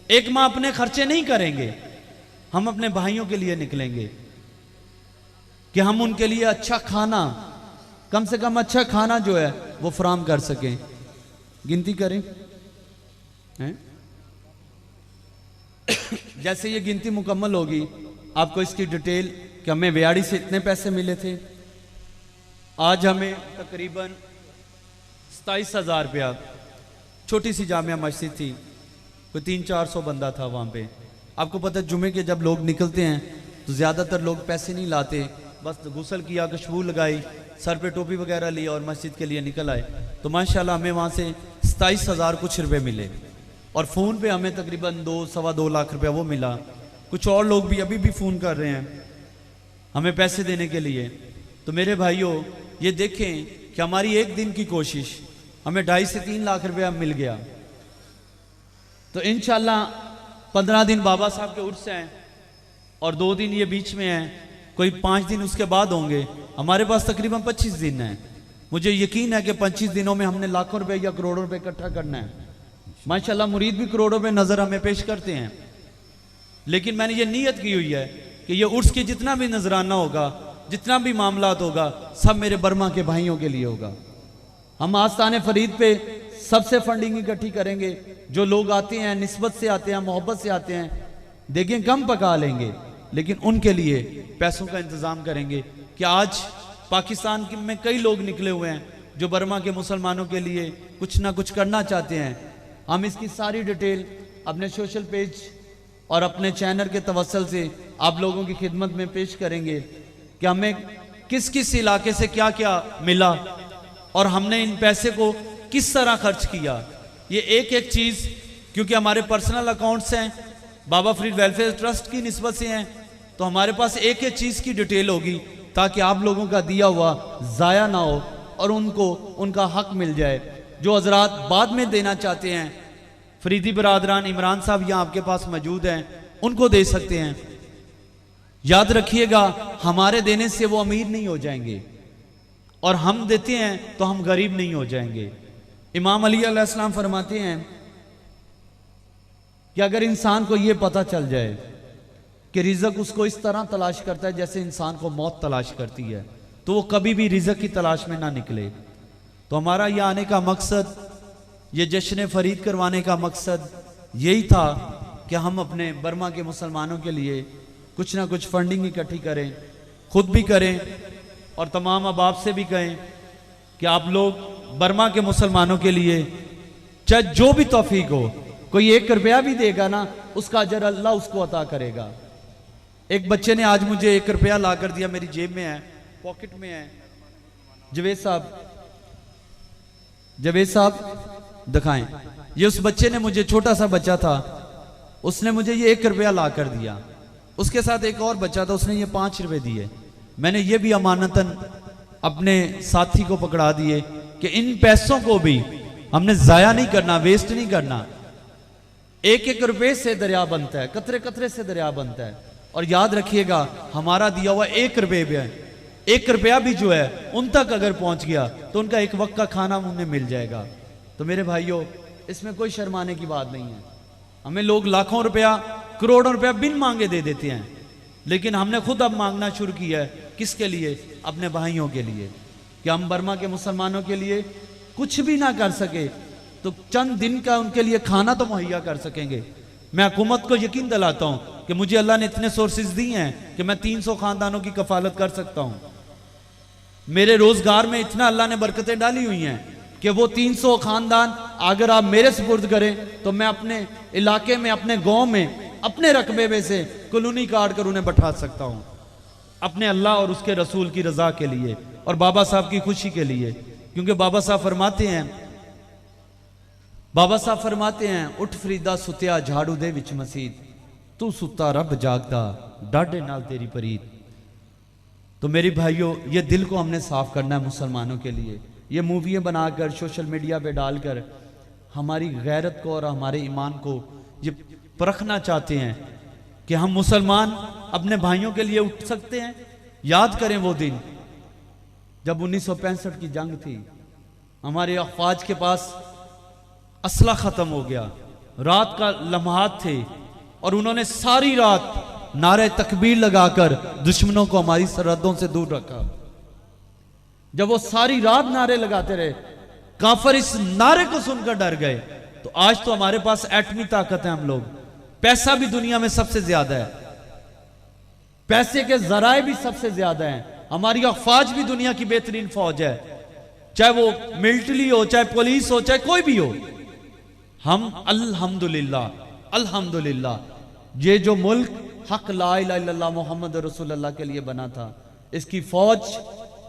एक माह अपने खर्चे नहीं करेंगे। हम अपने भाइयों के लिए निकलेंगे कि हम उनके लिए अच्छा खाना, कम से कम अच्छा खाना जो है वो फराम कर सकें। गिनती करें हैं? जैसे ये गिनती मुकम्मल होगी, आपको इसकी डिटेल कि हमें व्याड़ी से इतने पैसे मिले थे, आज हमें तकरीबन 27,000 रुपया, छोटी सी जामिया मस्जिद थी, कोई 300-400 बंदा था वहाँ पे। आपको पता है जुमे के जब लोग निकलते हैं तो ज़्यादातर लोग पैसे नहीं लाते, बस गुस्ल किया, खुशबू लगाई, सर पे टोपी वगैरह ली और मस्जिद के लिए निकल आए। तो माशाल्लाह हमें वहाँ से 27,000 कुछ रुपए मिले और फ़ोन पे हमें तकरीबन 2-2.25 लाख रुपया वो मिला। कुछ और लोग भी अभी भी फ़ोन कर रहे हैं हमें पैसे देने के लिए। तो मेरे भाइयों, ये देखें कि हमारी एक दिन की कोशिश हमें 2.5 से 3 लाख रुपया मिल गया। तो इंशाल्लाह 15 दिन बाबा साहब के उर्स हैं और 2 दिन ये बीच में हैं, कोई 5 दिन उसके बाद होंगे। हमारे पास तकरीबन 25 दिन हैं। मुझे यकीन है कि 25 दिनों में हमने लाखों रुपए या करोड़ों रुपए इकट्ठा करना है। माशाल्लाह मुरीद भी करोड़ों में नजर हमें पेश करते हैं, लेकिन मैंने ये नीयत की हुई है कि ये उर्स की जितना भी नजराना होगा, जितना भी मामलात होगा, सब मेरे बर्मा के भाइयों के लिए होगा। हम आस्ताने फरीद पे सबसे फंडिंग इकट्ठी करेंगे। जो लोग आते हैं, निस्बत से आते हैं, मोहब्बत से आते हैं, देखें कम पका लेंगे, लेकिन उनके लिए पैसों का इंतज़ाम करेंगे। कि आज पाकिस्तान में कई लोग निकले हुए हैं जो बर्मा के मुसलमानों के लिए कुछ ना कुछ करना चाहते हैं। हम इसकी सारी डिटेल अपने सोशल पेज और अपने चैनल के तवस्सुल से आप लोगों की खिदमत में पेश करेंगे कि हमें किस किस इलाके से क्या क्या मिला और हमने इन पैसे को किस तरह खर्च किया। ये एक एक चीज़, क्योंकि हमारे पर्सनल अकाउंट्स हैं, बाबा फरीद वेलफेयर ट्रस्ट की निस्बत से हैं, तो हमारे पास एक एक चीज़ की डिटेल होगी ताकि आप लोगों का दिया हुआ ज़ाया ना हो और उनको उनका हक मिल जाए। जो हजरात बाद में देना चाहते हैं, फरीदी बरादरान इमरान साहब यहाँ आपके पास मौजूद हैं, उनको दे सकते हैं। याद रखिएगा, हमारे देने से वो अमीर नहीं हो जाएंगे और हम देते हैं तो हम गरीब नहीं हो जाएंगे। इमाम अली अलैहिस्सलाम फरमाते हैं कि अगर इंसान को ये पता चल जाए कि रिज़्क उसको इस तरह तलाश करता है जैसे इंसान को मौत तलाश करती है, तो वो कभी भी रिज़्क की तलाश में ना निकले। तो हमारा ये आने का मकसद, ये जश्न फरीद करवाने का मकसद यही था कि हम अपने बर्मा के मुसलमानों के लिए कुछ ना कुछ फंडिंग इकट्ठी करें, खुद भी करें और तमाम अहबाब से भी कहें कि आप लोग बर्मा के मुसलमानों के लिए चाहे जो भी तौफीक हो, कोई 1 रुपया भी देगा ना, उसका अजर अल्लाह उसको अता करेगा। एक बच्चे ने आज मुझे 1 रुपया ला कर दिया, मेरी जेब में है, पॉकेट में है। जवेद साहब दिखाएं। ये उस बच्चे ने मुझे, छोटा सा बच्चा था, उसने मुझे ये 1 रुपया ला कर दिया। उसके साथ एक और बच्चा था, उसने ये 5 रुपए दिए। मैंने ये भी अमानतन अपने साथी को पकड़ा दिए कि इन पैसों को भी हमने जाया नहीं करना, वेस्ट नहीं करना। 1-1 रुपए से दरिया बनता है, कतरे कतरे से दरिया बनता है। और याद रखिएगा, हमारा दिया हुआ 1 रुपये भी है, 1 रुपया भी जो है उन तक अगर पहुंच गया तो उनका एक वक्त का खाना उन्हें मिल जाएगा। तो मेरे भाइयों, इसमें कोई शर्माने की बात नहीं है। हमें लोग लाखों रुपया, करोड़ों रुपया बिन मांगे दे देते हैं, लेकिन हमने खुद अब मांगना शुरू किया है। किसके लिए? अपने भाइयों के लिए। कि हम बर्मा के मुसलमानों के लिए कुछ भी ना कर सके तो चंद दिन का उनके लिए खाना तो मुहैया कर सकेंगे। मैं हुकूमत को यकीन दिलाता हूं कि मुझे अल्लाह ने इतने सोर्सेज दिए हैं कि मैं 300 खानदानों की कफालत कर सकता हूं। मेरे रोजगार में इतना अल्लाह ने बरकतें डाली हुई हैं कि वो 300 खानदान अगर आप मेरे सुपुर्द करें तो मैं अपने इलाके में, अपने गांव में, अपने रकबे में से कॉलोनी काट कर उन्हें बैठा सकता हूं, अपने अल्लाह और उसके रसूल की रजा के लिए और बाबा साहब की खुशी के लिए। क्योंकि बाबा साहब फरमाते हैं बाबा साहब फरमाते हैं, उठ फरीदा सुत्या झाड़ू दे विच मसीत, तू सुता रब जागदा डाडे नाल तेरी परीत। तो मेरी भाइयों, ये दिल को हमने साफ करना है मुसलमानों के लिए। ये मूवियाँ बनाकर सोशल मीडिया पे डालकर हमारी गैरत को और हमारे ईमान को ये परखना चाहते हैं कि हम मुसलमान अपने भाइयों के लिए उठ सकते हैं। याद करें वो दिन जब 1965 की जंग थी, हमारे अफवाज के पास असला ख़त्म हो गया, रात का लम्हात थे और उन्होंने सारी रात नारे तकबीर लगाकर दुश्मनों को हमारी सरहदों से दूर रखा। जब वो सारी रात नारे लगाते रहे, काफिर इस नारे को सुनकर डर गए। तो आज तो हमारे पास एटमी ताकत है, हम लोग, पैसा भी दुनिया में सबसे ज्यादा है, पैसे के जराए भी सबसे ज्यादा हैं, हमारी अफवाज भी दुनिया की बेहतरीन फौज है, चाहे वो मिलिट्री हो, चाहे पुलिस हो, चाहे कोई भी हो। हम अल्हम्दुलिल्लाह अल्हम्दुलिल्लाह, ये जो मुल्क हक ला इलाहा इल्लल्लाह मोहम्मद रसूलुल्लाह के लिए बना था, इसकी फौज,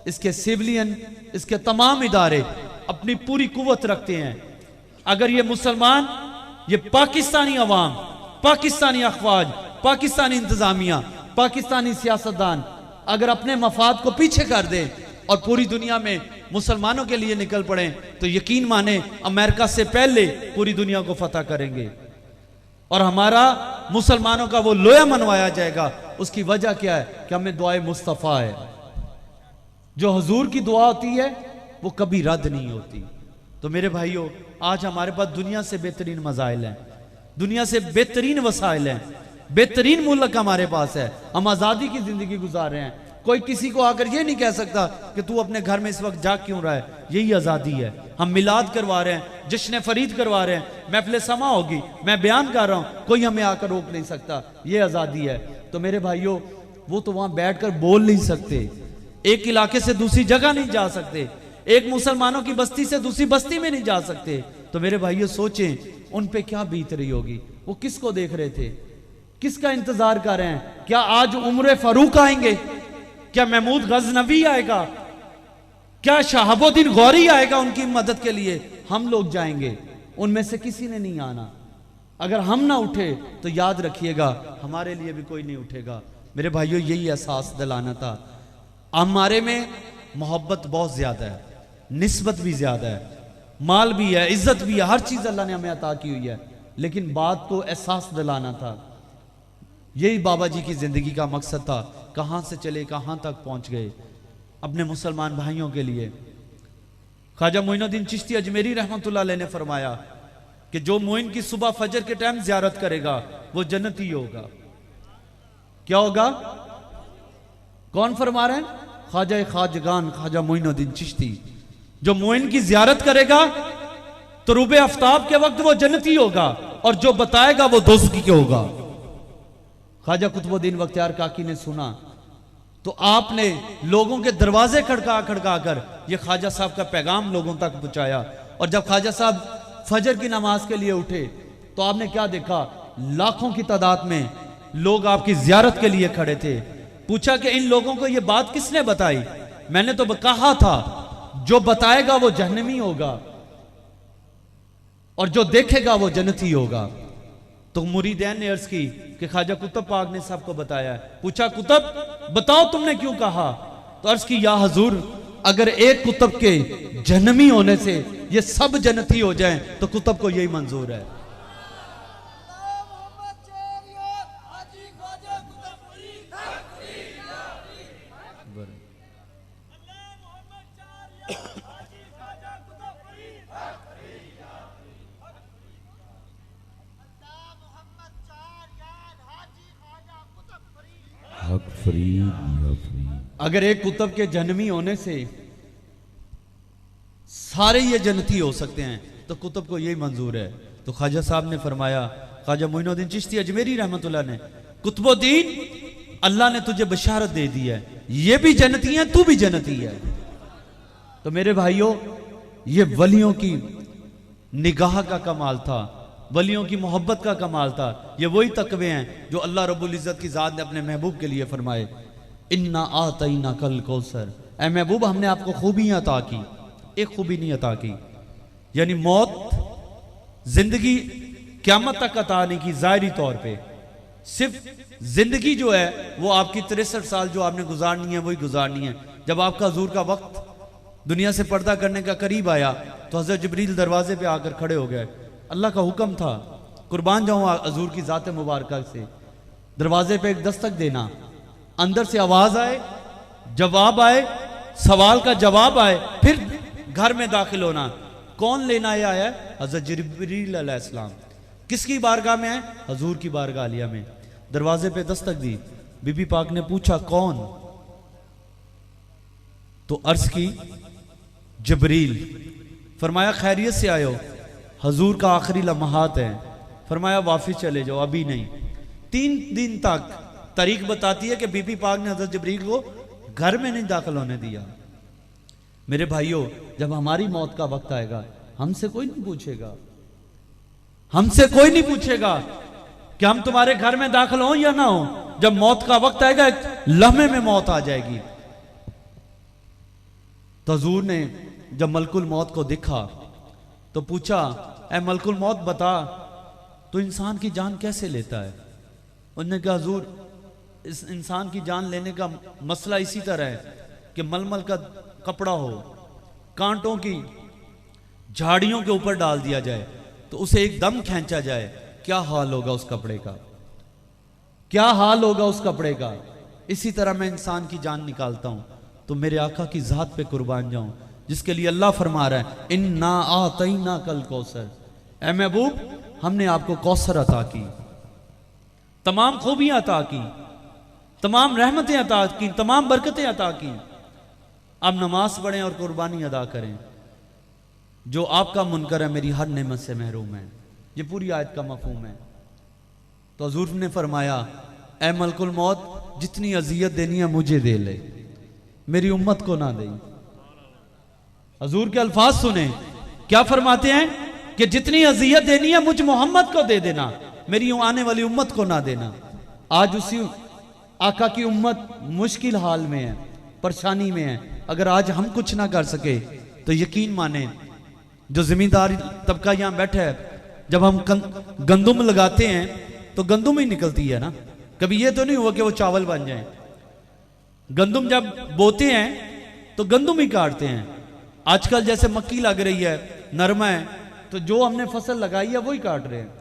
इसके सिविलियन, इसके तमाम इदारे अपनी पूरी कुव्वत रखते हैं। अगर ये मुसलमान, ये पाकिस्तानी अवाम, पाकिस्तानी अखवाज, पाकिस्तानी इंतजामिया, पाकिस्तानी सियासतदान अगर अपने मफाद को पीछे कर दे और पूरी दुनिया में मुसलमानों के लिए निकल पड़े, तो यकीन माने अमेरिका से पहले पूरी दुनिया को फतह करेंगे और हमारा मुसलमानों का वो लोया मनवाया जाएगा। उसकी वजह क्या है कि हमें दुआए मुस्तफ़ा है। जो हुजूर की दुआ होती है वो कभी रद्द नहीं होती। तो मेरे भाइयों, आज हमारे पास दुनिया से बेहतरीन मज़ाइल हैं, दुनिया से बेहतरीन वसाइल हैं, बेहतरीन मुल्क हमारे पास है, हम आज़ादी की जिंदगी गुजार रहे हैं। कोई किसी को आकर ये नहीं कह सकता कि तू अपने घर में इस वक्त जाग क्यों रहा है, यही आज़ादी है। हम मिलाद करवा रहे हैं, जश्न फरीद करवा रहे हैं, महफिल समा होगी, मैं बयान कर रहा हूं, कोई हमें आकर रोक नहीं सकता, ये आज़ादी है। तो मेरे भाइयों, वो तो वहां बैठकर बोल नहीं सकते, एक इलाके से दूसरी जगह नहीं जा सकते, एक मुसलमानों की बस्ती से दूसरी बस्ती में नहीं जा सकते। तो मेरे भाइयों सोचें उन पे क्या बीत रही होगी, वो किसको देख रहे थे, किसका इंतजार कर रहे हैं। क्या आज उमर फारूक आएंगे, क्या महमूद गजनवी आएगा, क्या शहाबुद्दीन गौरी आएगा उनकी मदद के लिए, हम लोग जाएंगे, उनमें से किसी ने नहीं आना। अगर हम ना उठे तो याद रखिएगा हमारे लिए भी कोई नहीं उठेगा। मेरे भाइयों, यही एहसास दिलाना था। हमारे में मोहब्बत बहुत ज्यादा है, निस्बत भी ज्यादा है, माल भी है, इज्जत भी है, हर चीज अल्लाह ने हमें अता की हुई है, लेकिन बात को एहसास दिलाना था। यही बाबा जी की जिंदगी का मकसद था। कहां से चले कहां तक पहुंच गए अपने मुसलमान भाइयों के लिए। ख्वाजा मोइनुद्दीन चिश्ती अजमेरी रहमतुल्लाह अलैह ने फरमाया कि जो मोइन की सुबह फजर के टाइम जियारत करेगा वो जन्नती होगा। क्या होगा? कौन फरमा रहे हैं? ख्वाजा खाजगान ख्वाजा मोइनुद्दीन चिश्ती। जो मोइन की जियारत करेगा तो रूबे आफ्ताब के वक्त वो जन्नती होगा, और जो बताएगा वो दोज़खी के होगा। ख्वाजा कुतुबुद्दीन बख्तियार काकी ने सुना तो आपने लोगों के दरवाजे खड़का खड़का कर ये ख्वाजा साहब का पैगाम लोगों तक पहुंचाया। और जब ख्वाजा साहब फजर की नमाज के लिए उठे तो आपने क्या देखा? लाखों की तादाद में लोग आपकी जियारत के लिए खड़े थे। पूछा कि इन लोगों को ये बात किसने बताई? मैंने तो कहा था जो बताएगा वो जहन्नमी होगा और जो देखेगा वो जन्नती होगा। तो मुरीदैन ने अर्ज की कि ख्वाजा कुतुब पाक ने सबको बताया। पूछा कुतुब बताओ तुमने क्यों कहा? तो अर्ज की या हुजूर, अगर एक कुतुब के जन्नमी होने से ये सब जन्नती हो जाएं तो कुतुब को यही मंजूर है। अगर एक कुतुब के जन्मी होने से सारे ये जन्नती हो सकते हैं तो कुतुब को यही मंजूर है। तो ख्वाजा साहब ने फरमाया, ख्वाजा मोइनुद्दीन चिश्ती अजमेरी रहमतुल्लाह ने, कुतुबुद्दीन अल्लाह ने तुझे बशारत दे दी है, ये भी जन्नती है, तू भी जन्नती है। तो मेरे भाइयों, ये वलियों की निगाह का कमाल था, वलियों की मोहब्बत का कमाल था। ये वही तकवे हैं जो अल्लाह रब्बुल इज़्ज़त की ज़ात ने अपने महबूब के लिए फरमाए, इन्ना आतईना कल कौसर। ऐ महबूब, हमने आपको खूबियां अता की, एक खूबी नहीं अता की, यानी मौत जिंदगी क़यामत तक अता नहीं की, ज़ाहिरी तौर पे सिर्फ जिंदगी जो है वो आपकी 63 साल जो आपने गुजारनी है वही गुजारनी है। जब आपका हुजूर का वक्त दुनिया से पर्दा करने का करीब आया तो हज़रत जिब्रील दरवाजे पे आकर खड़े हो गए। अल्लाह का हुक्म था, कुर्बान जाऊँ हजूर की ज़ात मुबारक से, दरवाजे पे एक दस्तक देना, अंदर से आवाज आए, जवाब आए, सवाल का जवाब आए, फिर घर में दाखिल होना। कौन लेना आया है? हज़रत जिब्रील अलैहिस्सलाम। किसकी बारगाह में है? हजूर की बारगाह आलिया में। दरवाजे पे दस्तक दी, बीबी पाक ने पूछा कौन? तो अर्ज की जिब्रील। फरमाया खैरियत से आयो, हजूर का आखिरी लम्हात है। फरमाया वापिस चले जाओ, अभी नहीं। 3 दिन तक तारीख बताती है कि बीबी पाक ने हजरत जिब्रील को घर में नहीं दाखिल होने दिया। मेरे भाइयों, जब हमारी मौत का वक्त आएगा हमसे कोई नहीं पूछेगा, हमसे कोई नहीं पूछेगा कि हम तुम्हारे घर में दाखिल हो या ना हो। जब मौत का वक्त आएगा एक लम्हे में मौत आ जाएगी। तो हजूर ने जब मलकुल मौत को देखा तो पूछा, ऐ मलकुल मौत बता, तो इंसान की जान कैसे लेता है? उन्होंने कहा हजूर, इस इंसान की जान लेने का मसला इसी तरह है कि मलमल का कपड़ा हो, कांटों की झाड़ियों के ऊपर डाल दिया जाए तो उसे एकदम खींचा जाए, क्या हाल होगा उस कपड़े का? क्या हाल होगा उस कपड़े का? इसी तरह मैं इंसान की जान निकालता हूं। तो मेरे आका की जात पे कुर्बान जाऊं जिसके लिए अल्लाह फरमा रहा है, इन्ना आतैना कल कौसर, ऐ महबूब हमने आपको कौसर अता की, तमाम खूबियां अता की, तमाम रहमतें अता की, तमाम बरकतें अता की। अब नमाज पढ़ें और कुर्बानी अदा करें। जो आपका मुनकर है मेरी हर नेमत से महरूम है। ये पूरी आयत का मफहूम है। तो हजूर ने फरमाया, ऐ मलकुल मौत, जितनी अजियत देनी है मुझे दे ले, मेरी उम्मत को ना दे। हजूर के अल्फाज सुने, क्या फरमाते हैं कि जितनी अजियत देनी है मुझ मोहम्मद को दे देना, मेरी आने वाली उम्मत को ना देना। आज उसी आका की उम्मत मुश्किल हाल में है, परेशानी में है। अगर आज हम कुछ ना कर सके तो यकीन माने जो जिम्मेदार तबका यहां बैठा है, जब हम गंदुम लगाते हैं तो गंदुम ही निकलती है ना, कभी ये तो नहीं हुआ कि वो चावल बन जाए। गंदुम जब बोते हैं तो गंदुम ही काटते हैं। आजकल जैसे मक्की लग रही है, नरमा है, तो जो हमने फसल लगाई है वही काट रहे हैं।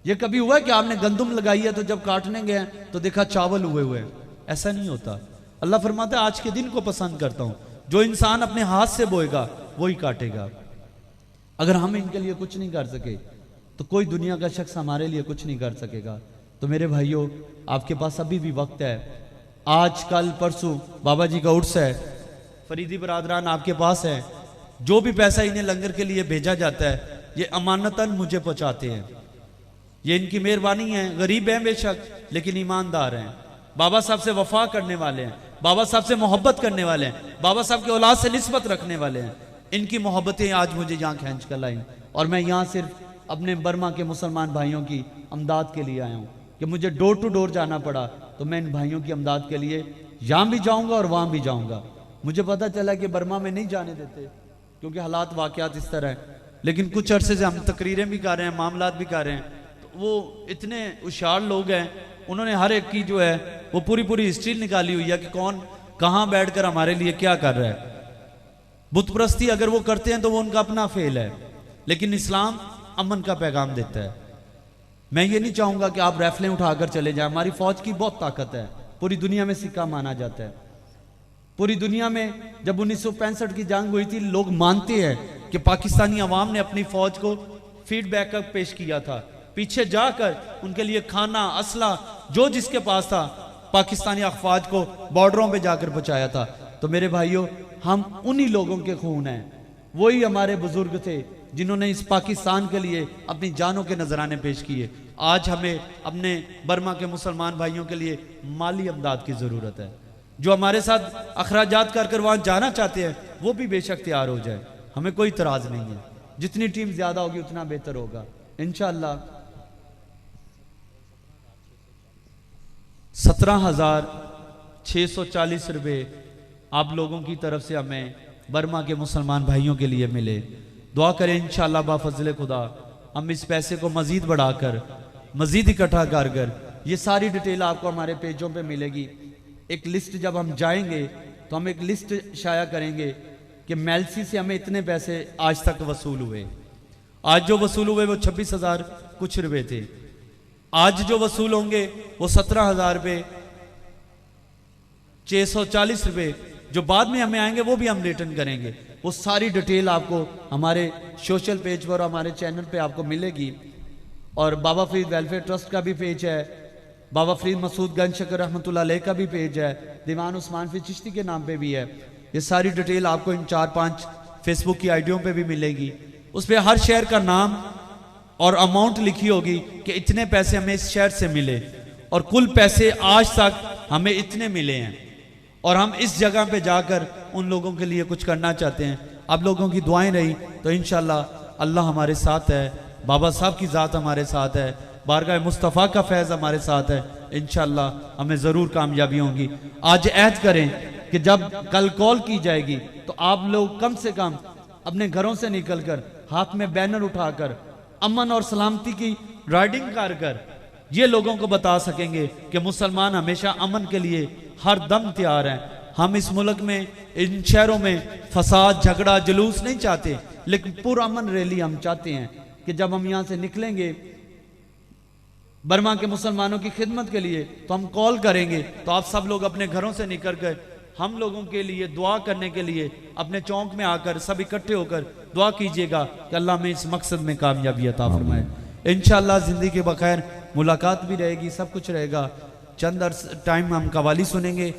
ये कभी हुआ है कि आपने गंदुम लगाई है तो जब काटने गए तो देखा चावल हुए हुए? ऐसा नहीं होता। अल्लाह फरमाता है आज के दिन को पसंद करता हूं, जो इंसान अपने हाथ से बोएगा वही काटेगा। अगर हम इनके लिए कुछ नहीं कर सके तो कोई दुनिया का शख्स हमारे लिए कुछ नहीं कर सकेगा। तो मेरे भाइयों, आपके पास अभी भी वक्त है। आज कल परसों बाबा जी का उर्स है, फरीदी बरादरान आपके पास है। जो भी पैसा इन्हें लंगर के लिए भेजा जाता है ये अमानतन मुझे पहुंचाते हैं। ये इनकी मेहरबानी है। गरीब हैं बेशक, लेकिन ईमानदार हैं। बाबा साहब से वफा करने वाले हैं, बाबा साहब से मोहब्बत करने वाले हैं, बाबा साहब की औलाद से निस्बत रखने वाले हैं। इनकी मोहब्बतें आज मुझे यहाँ खींच कर लाई और मैं यहाँ सिर्फ अपने बर्मा के मुसलमान भाइयों की अमदाद के लिए आया हूँ। कि मुझे डोर टू डोर जाना पड़ा तो मैं इन भाइयों की अमदाद के लिए यहाँ भी जाऊँगा और वहाँ भी जाऊँगा। मुझे पता चला कि बर्मा में नहीं जाने देते क्योंकि हालात वाक़यात इस तरह हैं, लेकिन कुछ अरसे से हम तकरीरें भी कर रहे हैं, मामलात भी कर रहे हैं। तो वो इतने होशियार लोग हैं, उन्होंने हर एक की जो है वो पूरी हिस्ट्री निकाली हुई है कि कौन कहाँ बैठकर हमारे लिए क्या कर रहा है। बुत परस्ती अगर वो करते हैं तो वो उनका अपना फेल है, लेकिन इस्लाम अमन का पैगाम देता है। मैं ये नहीं चाहूंगा कि आप राइफलें उठाकर चले जाएं। हमारी फौज की बहुत ताकत है, पूरी दुनिया में सिक्का माना जाता है। पूरी दुनिया में जब 1965 की जंग हुई थी, लोग मानते हैं कि पाकिस्तानी अवाम ने अपनी फौज को फीडबैक पेश किया था। पीछे जाकर उनके लिए खाना, असला, जो जिसके पास था, पाकिस्तानी अफवाज को बॉर्डरों पे जाकर पहुंचाया था। तो मेरे भाइयों, हम उन्हीं लोगों के खून हैं। वही हमारे बुजुर्ग थे जिन्होंने इस पाकिस्तान के लिए अपनी जानों के नजराने पेश किए। आज हमें अपने बर्मा के मुसलमान भाइयों के लिए माली अमदाद की जरूरत है। जो हमारे साथ अखराजात कर वहां जाना चाहते हैं वो भी बेशक तैयार हो जाए, हमें कोई इतराज नहीं है। जितनी टीम ज्यादा होगी उतना बेहतर होगा इंशाअल्लाह। 17,640 रुपये आप लोगों की तरफ से हमें बर्मा के मुसलमान भाइयों के लिए मिले। दुआ करें इंशाअल्लाह बाफज़ल खुदा हम इस पैसे को मज़ीद बढ़ाकर मज़ीद इकट्ठा कर कर, ये सारी डिटेल आपको हमारे पेजों पे मिलेगी। एक लिस्ट जब हम जाएंगे तो हम एक लिस्ट शाया करेंगे कि मेल्सी से हमें इतने पैसे आज तक वसूल हुए। आज जो वसूल हुए वो 26,000 कुछ रुपए थे। आज जो वसूल होंगे वो 17,000 रुपये, 640 रुपये जो बाद में हमें आएंगे वो भी हम रिटर्न करेंगे। वो सारी डिटेल आपको हमारे सोशल पेज पर, हमारे चैनल पे आपको मिलेगी। और बाबा फरीद वेलफेयर ट्रस्ट का भी पेज है, बाबा फरीद मसूद गंज शकर रहमतुल्लाह अलैह का भी पेज है, दीवान उस्मान फी चिश्ती के नाम पे भी है। ये सारी डिटेल आपको इन 4-5 फेसबुक की आईडियों पे भी मिलेगी। उस पर हर शहर का नाम और अमाउंट लिखी होगी कि इतने पैसे हमें इस शहर से मिले और कुल पैसे आज तक हमें इतने मिले हैं और हम इस जगह पे जाकर उन लोगों के लिए कुछ करना चाहते हैं। आप लोगों की दुआएं रही तो इंशाल्लाह अल्लाह हमारे साथ है, बाबा साहब की ज़ात हमारे साथ है, बारगाह मुस्तफ़ा का फैज़ हमारे साथ है। इंशाल्लाह हमें ज़रूर कामयाबी होगी। आज ऐद करें कि जब कल कॉल की जाएगी तो आप लोग कम से कम अपने घरों से निकलकर हाथ में बैनर उठाकर अमन और सलामती की राइडिंग कर ये लोगों को बता सकेंगे कि मुसलमान हमेशा अमन के लिए हर दम तैयार हैं। हम इस मुल्क में, इन शहरों में फसाद, झगड़ा, जुलूस नहीं चाहते, लेकिन पुरअमन रैली हम चाहते हैं कि जब हम यहाँ से निकलेंगे बर्मा के मुसलमानों की खिदमत के लिए तो हम कॉल करेंगे तो आप सब लोग अपने घरों से निकल कर हम लोगों के लिए दुआ करने के लिए अपने चौक में आकर सब इकट्ठे होकर दुआ कीजिएगा कि अल्लाह में इस मकसद में कामयाबी अता फरमाए। इंशाअल्लाह ज़िंदगी बखैर मुलाकात भी रहेगी, सब कुछ रहेगा। चंद टाइम हम कवाली सुनेंगे।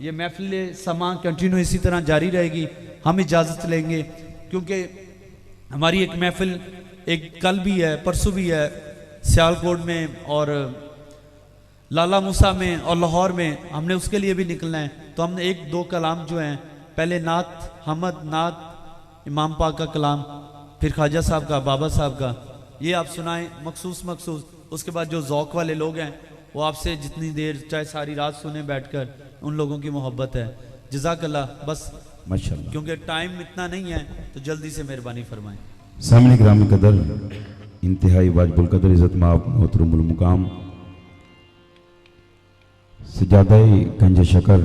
ये महफिल समा कंटिन्यू इसी तरह जारी रहेगी। हम इजाज़त लेंगे क्योंकि हमारी एक महफिल एक कल भी है, परसों भी है, सियालकोट में और लाला मूसा में और लाहौर में, हमने उसके लिए भी निकलना है। तो हमने 1-2 कलाम जो हैं, पहले नात हमद, नात इमाम पाक का कलाम, फिर ख्वाजा साहब का, बाबा साहब का, ये आप सुनाएं मखसूस। उसके बाद जो ज़ौक़ वाले लोग हैं वो आपसे जितनी देर चाहे सारी रात सुने बैठकर, उन लोगों की मोहब्बत है। जज़ाकल्लाह। बस माशाअल्लाह, क्योंकि टाइम इतना नहीं है तो जल्दी से मेहरबानी फरमाएं। सामने ग्राम कदर इंतहाई वाजिबुल कदर इज़्ज़त माब मोहतरमुल मुकाम सजादाए गंज शकर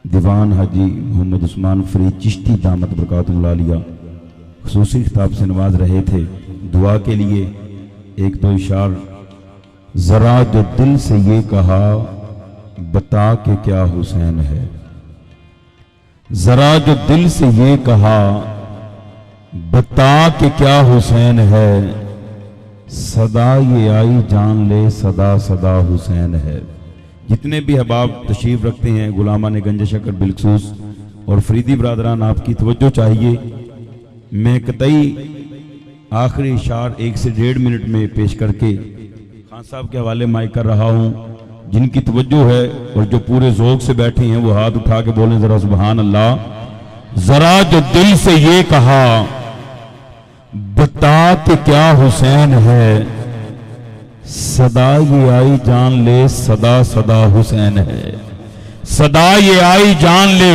दीवान हाजी मोहम्मद उस्मान फरीद चिश्ती दामत बरकातुहुल आलिया खुसूसी खिताब से नवाज रहे थे। दुआ के लिए 1-2 इशार। जरा जो दिल से ये कहा बता के क्या हुसैन है, जरा जो दिल से ये कहा बता के क्या हुसैन है, सदा ये आई जान ले सदा सदा हुसैन है। जितने भी अहबाब तशरीफ रखते हैं, गुलामान गंज शकर बिलखसूस और फरीदी बरादरान, आपकी तवज्जो चाहिए। मैं कतई आखिरी इशार 1 से 1.5 मिनट में पेश करके खान साहब के हवाले माइक कर रहा हूँ। जिनकी तवज्जो है और जो पूरे ज़ौक़ से बैठे हैं वो हाथ उठा के बोलें जरा सुभान अल्लाह। जरा जो दिल से ये कहा बता के क्या हुसैन है, सदा ये आई जान ले सदा सदा हुसैन है, सदा ये आई जान ले